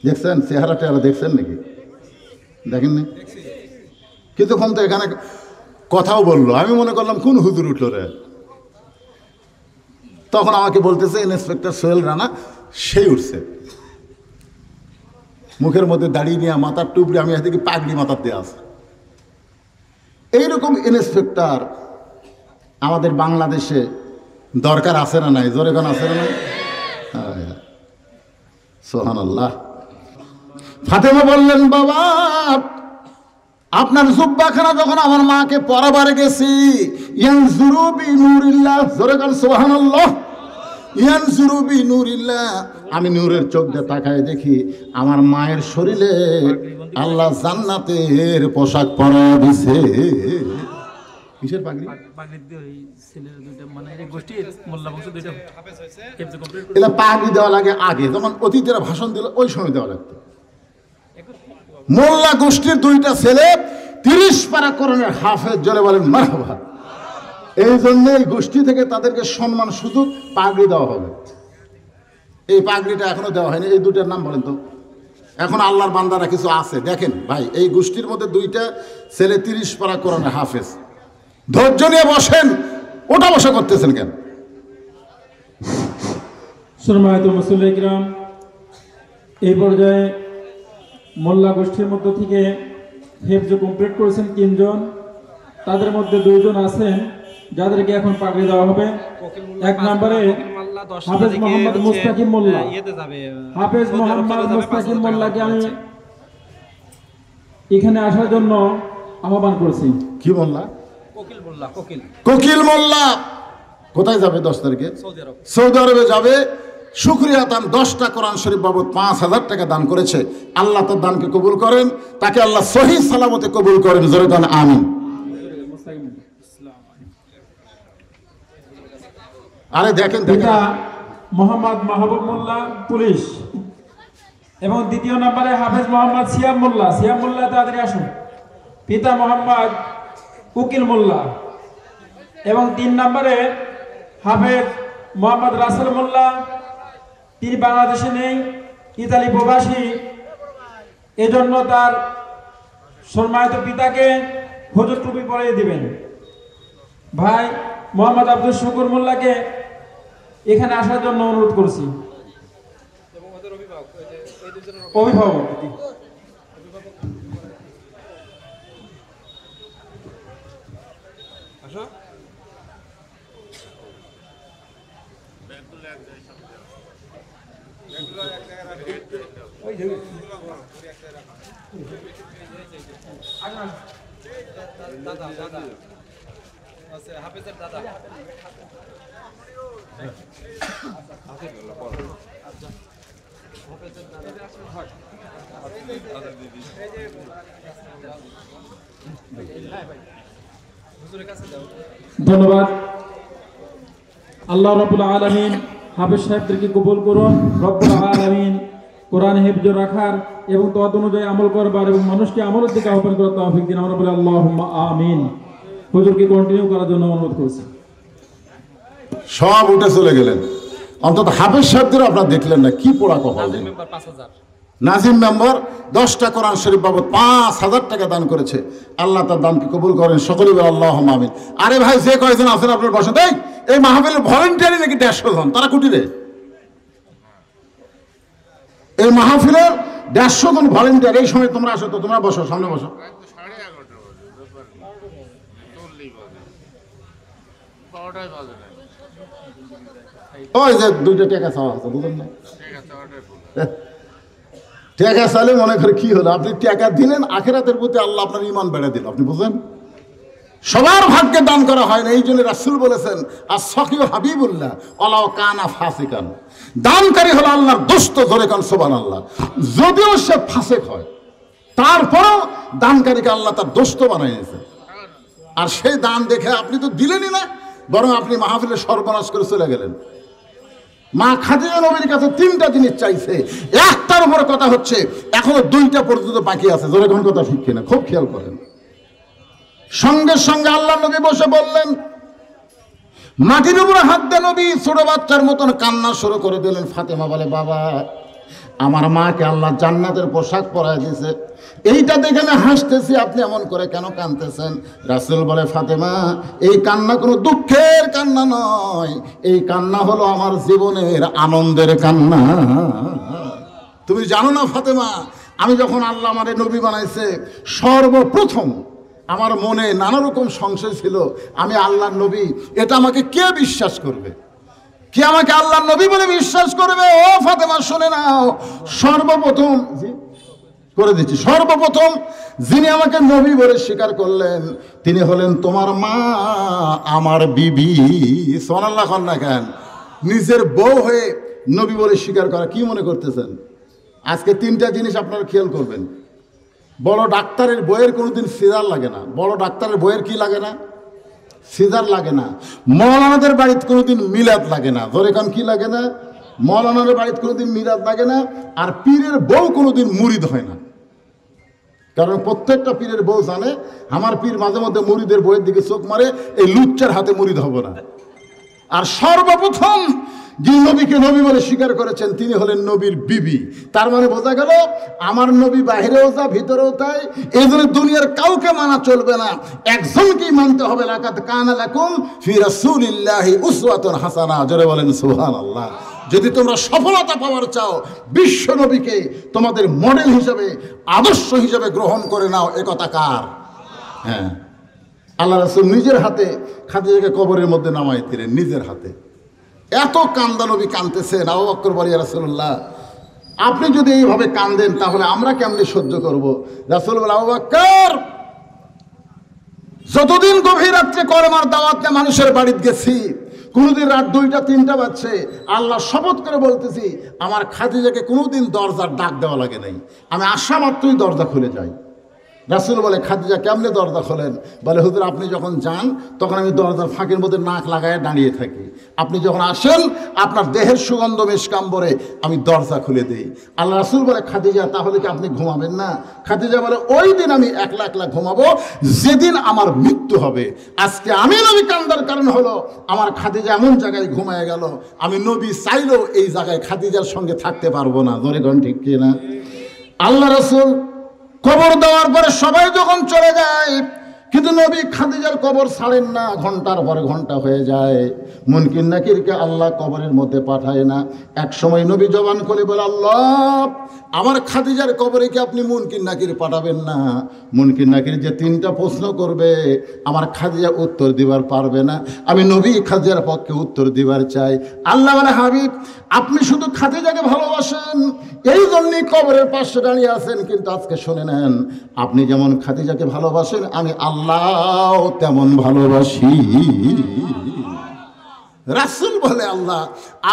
দেখছেন, চেহারা টেহারা দেখছেন নাকি? দেখেননি? কিছুক্ষণ তো এখানে কথাও বললো, আমি মনে করলাম কোন হুজুর উঠলো রে। তখন আমাকে বলতেছে ইন্সপেক্টর সোহেল রানা, সেই উঠছে, মুখের মধ্যে দাঁড়িয়ে নিয়ে মাথার টুপড়ি, আমি এদিকে পাগড়ি মাথার দিয়ে আছে। এইরকম ইন্সপেক্টর আমাদের বাংলাদেশে দরকার আছে না নাই? জোরে কোন আছে না নাই? সুবহানাল্লাহ। ফাতেমা বললেন, বাবা আপনার জুব্বাখানা যখন আমার মাকে পরাবার গেছি, ইয়ানজুরু বিনুরিল্লাহ, জোরে কোন সুবহানাল্লাহ, ইয়ানজুরু বিনুরিল্লাহ, আমি নূরের চোখ দিয়ে তাকায় দেখি আমার মায়ের শরীরে আল্লাহ জান্নাতের পোশাক পরা দিছে। কিসের পাগড়ি? এটা পাগড়ি দেওয়া লাগে আগে, যখন অতিথিরা ভাষণ দিল ওই সময় দেওয়া লাগতো। মোল্লা গোষ্ঠীর দুইটা ছেলে 30 পারা কোরআনের হাফেজ, জোরে বলেন মারহাবা। এই জন্য এই গোষ্ঠী থেকে তাদেরকে সম্মান সুযোগ পাগড়ি দেওয়া হবে। এই পাগড়িটা এখনো দেওয়া হয়নি। এই দুইটার নাম বলেন তো। এখন আল্লাহর বান্দারা কিছু আছে, দেখেন ভাই, এই গোষ্ঠীর মধ্যে দুইটা ছেলে 30 পারা কোরআনের হাফেজ। ধৈর্য নিয়ে বসেন, ওটা বসা করতেছেন কেন? সম্মানিত মুসল্লি কিরাম, এই পর্যায়ে মোল্লা গোষ্ঠীর মধ্য থেকে হেফজ কমপ্লিট করেছেন 3 জন। তাদের মধ্যে 2 জন আছেন যাদেরকে এখন পাগড়ি দেওয়া হবে। 1 নম্বরে হাফেজ মোহাম্মদ মুস্তাকিম মোল্লা। হাফেজ মোহাম্মদ মুস্তাকিম মোল্লাকে আমি এখানে আসার জন্য আহ্বান করছি। কি মোল্লা? কোকিল মোল্লা। কোথায় যাবে? 10 তারিখে সৌদি আরবে যাবে। শুকরিয়া দান 10টা কোরআন শরীফ বাবদ 5000 টাকা দান করেছে। আল্লাহ তার দানকে কবুল করেন, তাকে আল্লাহ সহি সালামতে কবুল করেন, জোরে বলেন আমিন। আরে দেখেন পিতা মোহাম্মদ মাহবুব মোল্লা পুলিশ, এবং 2 নম্বরে হাফেজ মোহাম্মদ সিয়াম মোল্লা। সিয়াম মোল্লা তাড়াতাড়ি আসুন। পিতা মোহাম্মদ উকিল মোল্লা, এবং 3 নম্বরে হাফেজ মোহাম্মদ রাসেল মোল্লা। তিনি বাংলাদেশে নেই, ইতালি প্রবাসী। এজন্য তার সম্মানিত পিতাকে হুজুর টুপি পরিয়ে দিবেন। ভাই মোহাম্মদ আব্দুল শুকুর মোল্লাকে এখানে আসার জন্য অনুরোধ করছি। অভিভাবক হাফেজের দাদা ধন্যবাদ। আল্লাহ রাব্বুল আলামিন হাফেজ সাহেবদেরকে কবুল করুন। রব্বুল আলামিন কোরআন হেফজ রাখার এবং তদ অনুযায়ী আমল করবার এবং মানুষকে আমলের দিকে আহ্বান করার তৌফিক দিন। আমরা বলি আল্লাহুম্মা আমিন। হুজুরকে কন্টিনিউ করার জন্য অনুরোধ করছি। সব উঠে চলে গেলেন, অন্তত হাফেজ সাহেবদের আপনারা দেখলেন না। কি পোড়া কপাল। নাজিম মেম্বার 10টা কোরআন শরীফ বাবদ 5000 টাকা দান করেছে। আল্লাহ তার দানকে কবুল করেন, সকলেই বলে আল্লাহুম্মা আমিন। আরে ভাই, যে কয়েকজন আছেন আপনার বসেন। এই মাহফিলের ভলেন্টিয়ারি নাকি 150 জন, তারা কুটিরে। এই মাহফিলের 150 জন ভলেন্টিয়ার। এই সময় তোমরা আসো তো, তোমরা বসো, সামনে বসো। ওই যে 2টা টাকা চাওয়া আছে, বুঝলেন না? টাকা চাইলে মনে করে কি হলো, আপনি টাকা দিলেন, আখিরাতের প্রতি আল্লাহ আপনার ঈমান বেড়ে দিল। আপনি বুঝলেন? সবার ভাগ্যে দান করা হয় না। এই জন্য রাসূল বলেছেন আর সখিও হাবিবুল্লাহ ওয়ালাউ কানা ফাসিকান, দানকারী হলো আল্লাহর দোস্ত, ধরে কান সুবহানাল্লাহ। যদিও সে ফাসিক হয় তারপরও দানকারীকে আল্লাহ তার দোস্ত বানাইছে। আর সেই দান দেখে আপনি তো দিলেনই না, বরং আপনি মাহফিলে সর্বনাশ করে চলে গেলেন। মা খাদিজা নবীর কাছে 3টা জিনিস চাইছে, একটার উপর কথা হচ্ছে এখনো 2টা পর্যন্ত বাকি আছে। ধরে কোন কথা ঠিক কিনা খুব খেয়াল করেন। সঙ্গে সঙ্গে আল্লাহ নবী বসে বললেন, মাটির উপরে হাত দিয়ে নবী ছোট বাচ্চার মতন কান্না শুরু করে দিলেন। ফাতেমা বলে, বাবা আমার মাকে আল্লাহ জান্নাতের পোশাক পরায় দিয়েছে, এইটা দেখে আমি হাসতেছি, আপনি এমন করে কেন কাঁদতেছেন? রাসূল বলে, ফাতেমা এই কান্না কোনো দুঃখের কান্না নয়, এই কান্না হলো আমার জীবনের আনন্দের কান্না। তুমি জানো না ফাতেমা, আমি যখন আল্লাহ আমারে নবী বানাইছে সর্বপ্রথম আমার মনে নানা রকম সংশয় ছিল, আমি আল্লাহর নবী, এটা আমাকে কে বিশ্বাস করবে, কে আমাকে আল্লাহর নবী বলে বিশ্বাস করবে? ও ফাতেমা শুনে নাও, সর্বপ্রথম করে দিচ্ছি, সর্বপ্রথম যিনি আমাকে নবী বলে স্বীকার করলেন তিনি হলেন তোমার মা, আমার বিবি। সুবহানাল্লাহ না কেন? নিজের বউ হয়ে নবী বলে স্বীকার করা কি মনে করতেছেন? আজকে 3টা জিনিস আপনারা খেয়াল করবেন। বড় ডাক্তারের বইয়ের কোনোদিন সিজার লাগে না। বড় ডাক্তারের বইয়ের কি লাগে না? সিজার লাগে না। মৌলানাদের বাড়িতে কোনোদিন মিলাদ লাগে না। ধরে কান কি লাগে না? মৌলানাদের বাড়িতে কোনোদিন মিলাদ লাগে না। আর পীরের বউ কোনোদিন মুরিদ হয় না, কারণ প্রত্যেকটা পীরের বউ জানে আমার পীর মাঝে মধ্যে মুরিদের বইয়ের দিকে চোখ মারে, এই লুচ্চার হাতে মুরিদ হব না। আর সর্বপ্রথম যিনি নবীকে নবী বলে স্বীকার করেছেন তিনি হলেন নবীর বিবি। তার মানে বোঝা গেল আমার নবী বাহিরেও যা ভিতরেও তাই, এই জন্য দুনিয়ার কাউকে মানা চলবে না, একজনকেই মানতে হবে। লাকাদ কানা লাকুম ফি রাসূলিল্লাহি উসওয়াতুন হাসানাহ। জোরে বলেন সুবহানাল্লাহ। যদি তোমরা সফলতা পাওয়ার চাও, বিশ্ব নবীকে তোমাদের মডেল হিসেবে, আদর্শ হিসেবে গ্রহণ করে নাও। এ কথা কার? হ্যাঁ, আল্লাহ রাসূল নিজের হাতে খাদিজাকে কবরের মধ্যে নামাই দিলেন, নিজের হাতে। এত কান্দা নবী কাঁদতেছেন। আবু বকর বলে, ইয়া রাসূলুল্লাহ আপনি যদি এইভাবে কান্দেন তাহলে আমরা কেমনে সহ্য করব? রাসূল বলে, আবু বকর যতদিন গভীর রাত্রে কলেমার দাওয়াত নিয়ে মানুষের বাড়িতে গেছি, কোনোদিন রাত 2টা 3টা বাজছে, আল্লাহ শপথ করে বলতেছি আমার খাদিজাকে কোনোদিন দরজার ডাক দেওয়া লাগে নাই, আমি আসা মাত্রই দরজা খুলে যাই। রাসূল বলে, খাদিজা কেমনে দরজা খোলেন? বলে, হুজুর আপনি যখন যান তখন আমি দরজার ফাঁকের মধ্যে নাক লাগায় দাঁড়িয়ে থাকি, আপনি যখন আসেন আপনার দেহের সুগন্ধ মেশকাম্বরে আমি দরজা খুলে দিই। আল্লাহ রাসূল বলে, খাদিজা তাহলে কি আপনি ঘুমাবেন না? খাদিজা বলে, ওই দিন আমি একলা একলা ঘুমাবো যেদিন আমার মৃত্যু হবে। আজকে আমি নবী কান্দার কারণ হলো আমার খাদিজা এমন জায়গায় ঘুমায় গেল, আমি নবী চাইলেও এই জায়গায় খাদিজার সঙ্গে থাকতে পারবো না। ধরে কোন ঠিক কিনা? আল্লাহ রাসূল কবর দেওয়ার পরে সবাই যখন চলে যায়, কিন্তু নবী খাদিজার কবর ছাড়েন না। ঘন্টার পর ঘন্টা হয়ে যায়, মুনকির নাকিরকে আল্লাহ কবরের মধ্যে পাঠায় না। এক সময় নবী জবান করে বলে, আল্লাহ আমার খাদিজার কবরে কি আপনি মুনকির নাকির পাঠাবেন না? মুনকির নাকির যে 3টা প্রশ্ন করবে আমার খাদিজা উত্তর দিবার পারবে না, আমি নবী খাদিজার পক্ষে উত্তর দিবার চাই। আল্লাহ বলে, হাবিব আপনি শুধু খাদিজাকে ভালোবাসেন এই জন্যই কবরের পাশে দাঁড়িয়ে আছেন, কিন্তু আজকে শুনে নেন আপনি যেমন খাদিজাকে ভালোবাসেন আমি আল্লাহ তেমন ভালোবাসি। রাসূল বলে, আল্লাহ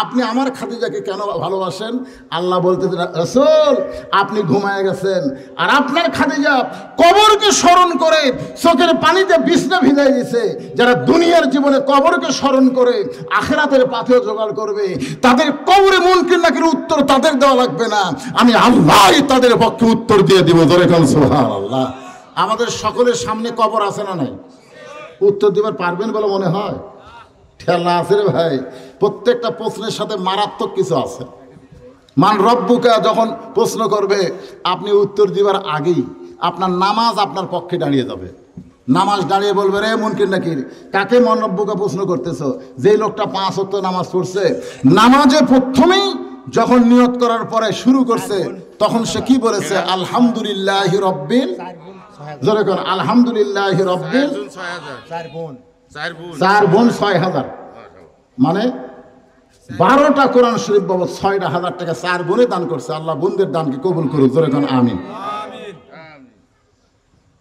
আপনি আমার খাদিজাকে কেন ভালোবাসেন? আল্লাহ বলতে, রাসূল আপনি ঘুমায় গেছেন আর আপনার খাদিজা কবরকে স্মরণ করে চোখের পানিতে বিছনা ভিজাই দিয়েছে। যারা দুনিয়ার জীবনে কবরকে স্মরণ করে আখিরাতের পাথেও জোগাড় করবে, তাদের কবরে মুনকির নাকির উত্তর তাদের দেওয়া লাগবে না, আমি আল্লাহই তাদের পক্ষে উত্তর দিয়ে দিব। ধরে কোন সুবহানাল্লাহ। আমাদের সকলের সামনে কবর আছে না নাই? উত্তর দিবার পারবেন বলে মনে হয়? ঠেলা আছে রে ভাই। প্রত্যেকটা প্রশ্নের সাথে মারাত্মক কিছু আছে। মান রব্বুকা যখন প্রশ্ন করবে আপনি উত্তর দিবার আগেই আপনার নামাজ আপনার পক্ষে দাঁড়িয়ে যাবে। নামাজ দাঁড়িয়ে বলবে, রে মুনকির নাকির কাকে মান রব্বুকা প্রশ্ন করতেছো? যেই লোকটা 5 ওয়াক্ত নামাজ পড়ছে, নামাজে প্রথমেই যখন নিয়ত করার পরে শুরু করছে তখন সে কি বলেছে? আলহামদুলিল্লাহি রব্বিল, জোরে কোন আলহামদুলিল্লাহি রব্বিল। 4 বোন 6000, মানে 12টা কোরআন শরীফ বাবদ 6,000 টাকা 4 বোনে দান করছে। আল্লাহ বোনদের দানকে কবুল করুক। জোরে কোন আমিন।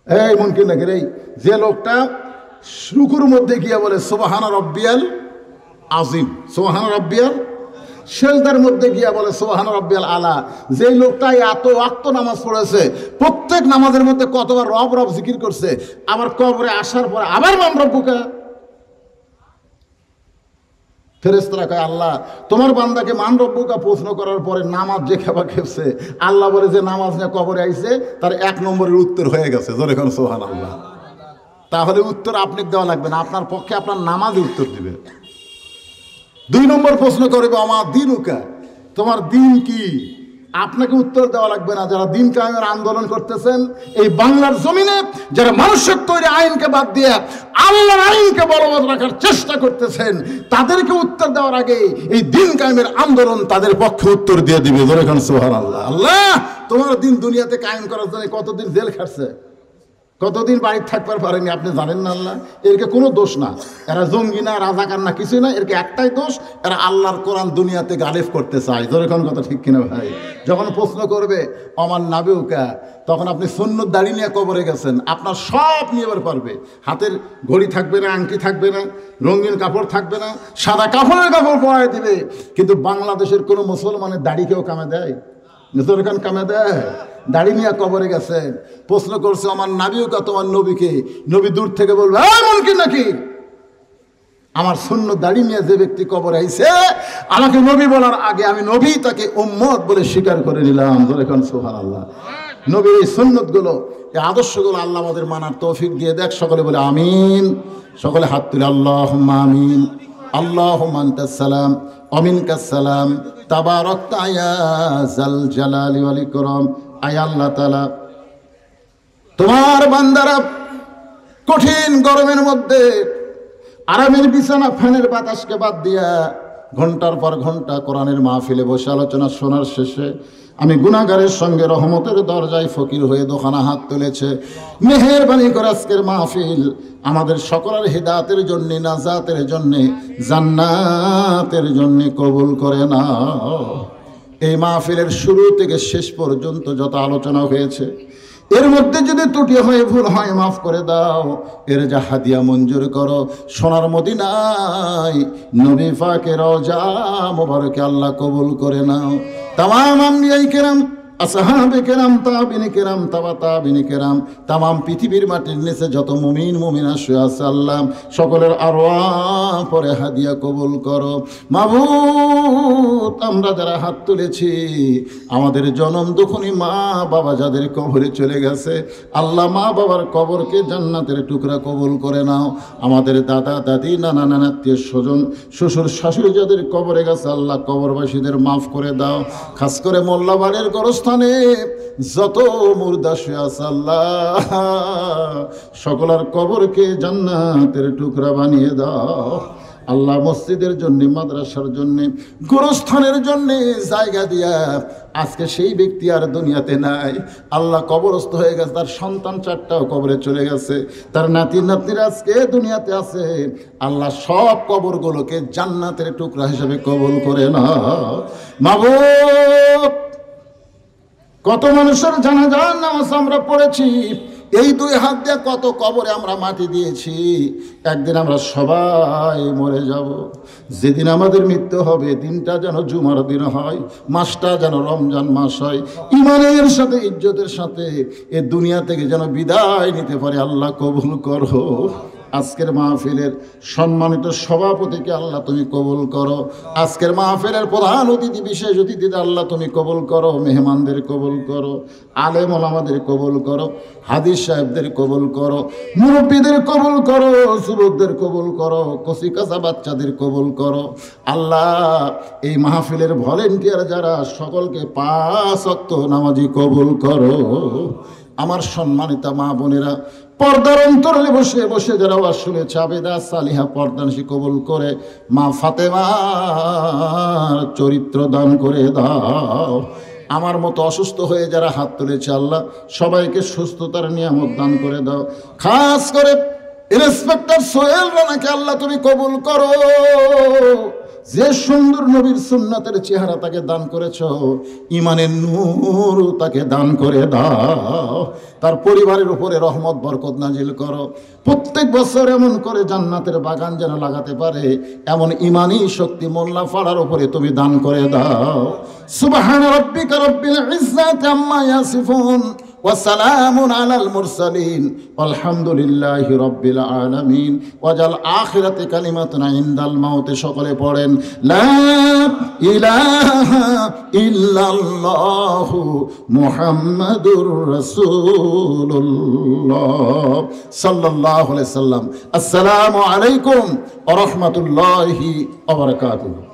এই মুনকির নাকির এই যে লোকটা রুকুর মধ্যে গিয়ে বলে সুবহান রব্বিয়াল আজিম, সুবহান রব্বিয়াল, সেজদার মধ্যে গিয়া বলে সুবহান রব্বিয়াল আলা। যেই লোকটা এত ওয়াক্ত নামাজ পড়েছে, প্রত্যেক নামাজের মধ্যে কতবার রব রব জিকির করছে, আবার কবরে আসার পরে আবার মান রব্বুকা। ফেরেশতারা কয় আল্লাহ তোমার বান্দাকে মান রব্বুকা প্রশ্ন করার পরে নামাজ যে খেপা খেপছে, আল্লাহ বলে যে নামাজ নিয়ে কবরে আইছে তার 1 নম্বরের উত্তর হয়ে গেছে। জোরে কোন সুবহানাল্লাহ। তাহলে উত্তর আপনি দেওয়া লাগবে না, আপনার পক্ষে আপনার নামাজে উত্তর দিবে। 2 নম্বর প্রশ্ন করবে আমার দিনুকা, তোমার দিন কি? আপনাকে উত্তর দেওয়া লাগবে না। যারা দিন কায়েমের আন্দোলন করতেছেন এই বাংলার জমিনে, যারা মানুষের তৈরি আইনকে বাদ দিয়ে আল্লাহর আইনকে বলবৎ রাখার চেষ্টা করতেছেন, তাদেরকে উত্তর দেওয়ার আগে এই দিন কায়েমের আন্দোলন তাদের পক্ষে উত্তর দিয়ে দিবে। জোরে কোন সুবহানাল্লাহ। আল্লাহ তোমার দিন দুনিয়াতে কায়েম করার জন্য কতদিন জেল খাটছে, কতদিন বাড়িতে থাকবার পারেনি আপনি জানেন না। আল্লাহ এরকে কোনো দোষ না, এরা জঙ্গি না, রাজাকার না, কিছুই না, এরকে একটাই দোষ, এরা আল্লাহর কোরআন দুনিয়াতে গালিব করতে চায়। জোরে কোন কথা ঠিক কিনা ভাই? যখন প্রশ্ন করবে আমার নাবিউকা, তখন আপনি সুন্নত দাড়ি নিয়ে কবরে গেছেন, আপনার সব নিয়ে এবার পারবে। হাতের ঘড়ি থাকবে না, আংটি থাকবে না, রঙিন কাপড় থাকবে না, সাদা কাপড় পরায় দিবে। কিন্তু বাংলাদেশের কোনো মুসলমানের দাড়ি কেউ কামে দেয়? জোরে কোন কামে দেয়? দাড়ি নিয়ে কবরে গেছেন, প্রশ্ন করছে আমার নাবিউকা, তোমার নবীকে। নবী দূর থেকে বলবে এমন কি নাকি? আমার সুন্নত দাড়ি নিয়ে যে ব্যক্তি কবরে আইছে, আমাকে নবী বলার আগে আমি নবী তাকে উম্মত বলে স্বীকার করে নিলাম। বলে কোন সুবহানাল্লাহ। নবীর এই সুন্নতগুলো, এই আদর্শগুলো আল্লাহ আমাদের মানার তৌফিক দিয়ে দেখ। সকলে বলে আমিন। সকলে হাত তুলে আল্লাহুম্মা আমিন। আল্লাহুম্মা আনতাস সালাম ওয়া মিনকাস সালাম তাবারাকতা ইয়া যাল জালালি ওয়াল ইকরাম। আয় আল্লাহ তাআলা, তোমার বান্দারা কঠিন গরমের মধ্যে আরামের বিছানা, ফ্যানের বাতাসকে বাদ দিয়া ঘন্টার পর ঘন্টা কোরআনের মাহফিলে বসে আলোচনা শোনার শেষে আমি গুনাহগারের সঙ্গে রহমতের দরজায় ফকির হয়ে দোকানা হাত তুলেছে। মেহেরবানি করে আজকের মাহফিল আমাদের সকলের হিদায়াতের জন্য, নাজাতের জন্য, জান্নাতের জন্য কবুল করে নাও। এই মাহফিলের শুরু থেকে শেষ পর্যন্ত যত আলোচনা হয়েছে, এর মধ্যে যদি ত্রুটি হয়ে ভুল হয় মাফ করে দাও। এর যা হাদিয়া মঞ্জুর করো। সোনার মদিনায় নবী পাকের রওজা মোবারকে আল্লাহ কবুল করে নাও। তামাম আম্বিয়ায়ে কেরাম, আসহাবে কেরাম, তাবিনে কেরাম, তাবা তাবিনে কেরাম, তামাম পৃথিবীর মাটির নিচে যত মুমিন মুমিনা শুয়ে আছে আল্লাহ সকলের আরওয়াহ পরে হাদিয়া কবুল করো। মাবুদ আমরা যারা হাত তুলেছি, আমাদের জনম দুখনি মা বাবা যাদের কবরে চলে গেছে, আল্লাহ মা বাবার কবরকে জান্নাতের টুকরা কবুল করে নাও। আমাদের দাদা দাদি, নানা নানা আত্মীয় স্বজন, শ্বশুর শাশুড়ি যাদের কবরে গেছে আল্লাহ কবরবাসীদের মাফ করে দাও। খাস করে মোল্লাবাড়ির গোরস্থানে যত মুর্দা শুয়ে আছে আল্লাহ সকলের কবরকে জান্নাতের টুকরা বানিয়ে দাও। আল্লাহ মসজিদের জন্য, মাদ্রাসার জন্য, গোরস্থানের জন্য জায়গা দিয়া আজকে সেই ব্যক্তি আর দুনিয়াতে নাই। আল্লাহ কবরস্থ হয়ে গেছে, তার সন্তান 4টাও কবরে চলে গেছে, তার নাতি নাতনিরা আজকে দুনিয়াতে আছে। আল্লাহ সব কবরগুলোকে জান্নাতের টুকরা হিসেবে কবুল করে নাও। মাবুদ কত মানুষের জানাজার নামাজ আমরা পড়েছি, এই 2 হাত দিয়ে কত কবরে আমরা মাটি দিয়েছি। একদিন আমরা সবাই মরে যাব। যেদিন আমাদের মৃত্যু হবে, দিনটা যেন জুমার দিন হয়, মাসটা যেন রমজান মাস হয়, ইমানের সাথে ইজ্জতের সাথে এ দুনিয়া থেকে যেন বিদায় নিতে পারে। আল্লাহ কবুল করো। আজকের মাহফিলের সম্মানিত সভাপতিকে আল্লাহ তুমি কবুল করো। আজকের মাহফিলের প্রধান অতিথি, বিশেষ অতিথিদের আল্লাহ তুমি কবুল করো। মেহমানদের কবুল করো, আলেম ওলামাদের কবুল করো, হাদিস সাহেবদের কবুল করো, মুরব্বীদের কবুল করো, যুবকদের কবুল করো, কচি কাঁচা বাচ্চাদের কবুল করো। আল্লাহ এই মাহফিলের ভলেন্টিয়ার যারা, সকলকে 5 ওয়াক্ত নামাজি কবুল করো। আমার সম্মানিতা মা বোনেরা, পর্দার অন্তরালে বসে বসে যারা ওয়াজ শুনেছে, আবেদা সালিহা পর্দানশী কবুল করে মা ফাতেমার চরিত্র দান করে দাও। আমার মতো অসুস্থ হয়ে যারা হাত তুলেছে আল্লাহ সবাইকে সুস্থতার নিয়ামত দান করে দাও। খাস করে ইন্সপেক্টর সোহেল রানাকে আল্লাহ তুমি কবুল করো। যে সুন্দর নবীর সুন্নাতের চেহারা তাকে দান করেছ, ইমানের নূর তাকে দান করে দাও। তার পরিবারের উপরে রহমত বরকত নাজিল করো। প্রত্যেক বছর এমন করে জান্নাতের বাগান যেন লাগাতে পারে, এমন ইমানি শক্তি মোল্লা ফাড়ার উপরে তুমি দান করে দাও। সুবহান রাব্বিকা রাব্বিল ইজ্জাতি আম্মা ইয়াসিফুন ওয়া সালামুন আলাল মুরসালিন আলহামদুলিল্লাহি রাব্বিল আলামিন। ওয়াজাল আখিরাতি কালিমাতুন ইনদাল মাউত। সকলে পড়েন লা ইলাহা ইল্লাল্লাহু মুহাম্মাদুর রাসূলুল্লাহ সাল্লাল্লাহু আলাইহি সাল্লাম। আসসালামু আলাইকুম ওয়া রাহমাতুল্লাহি ওয়া বারাকাতুহু।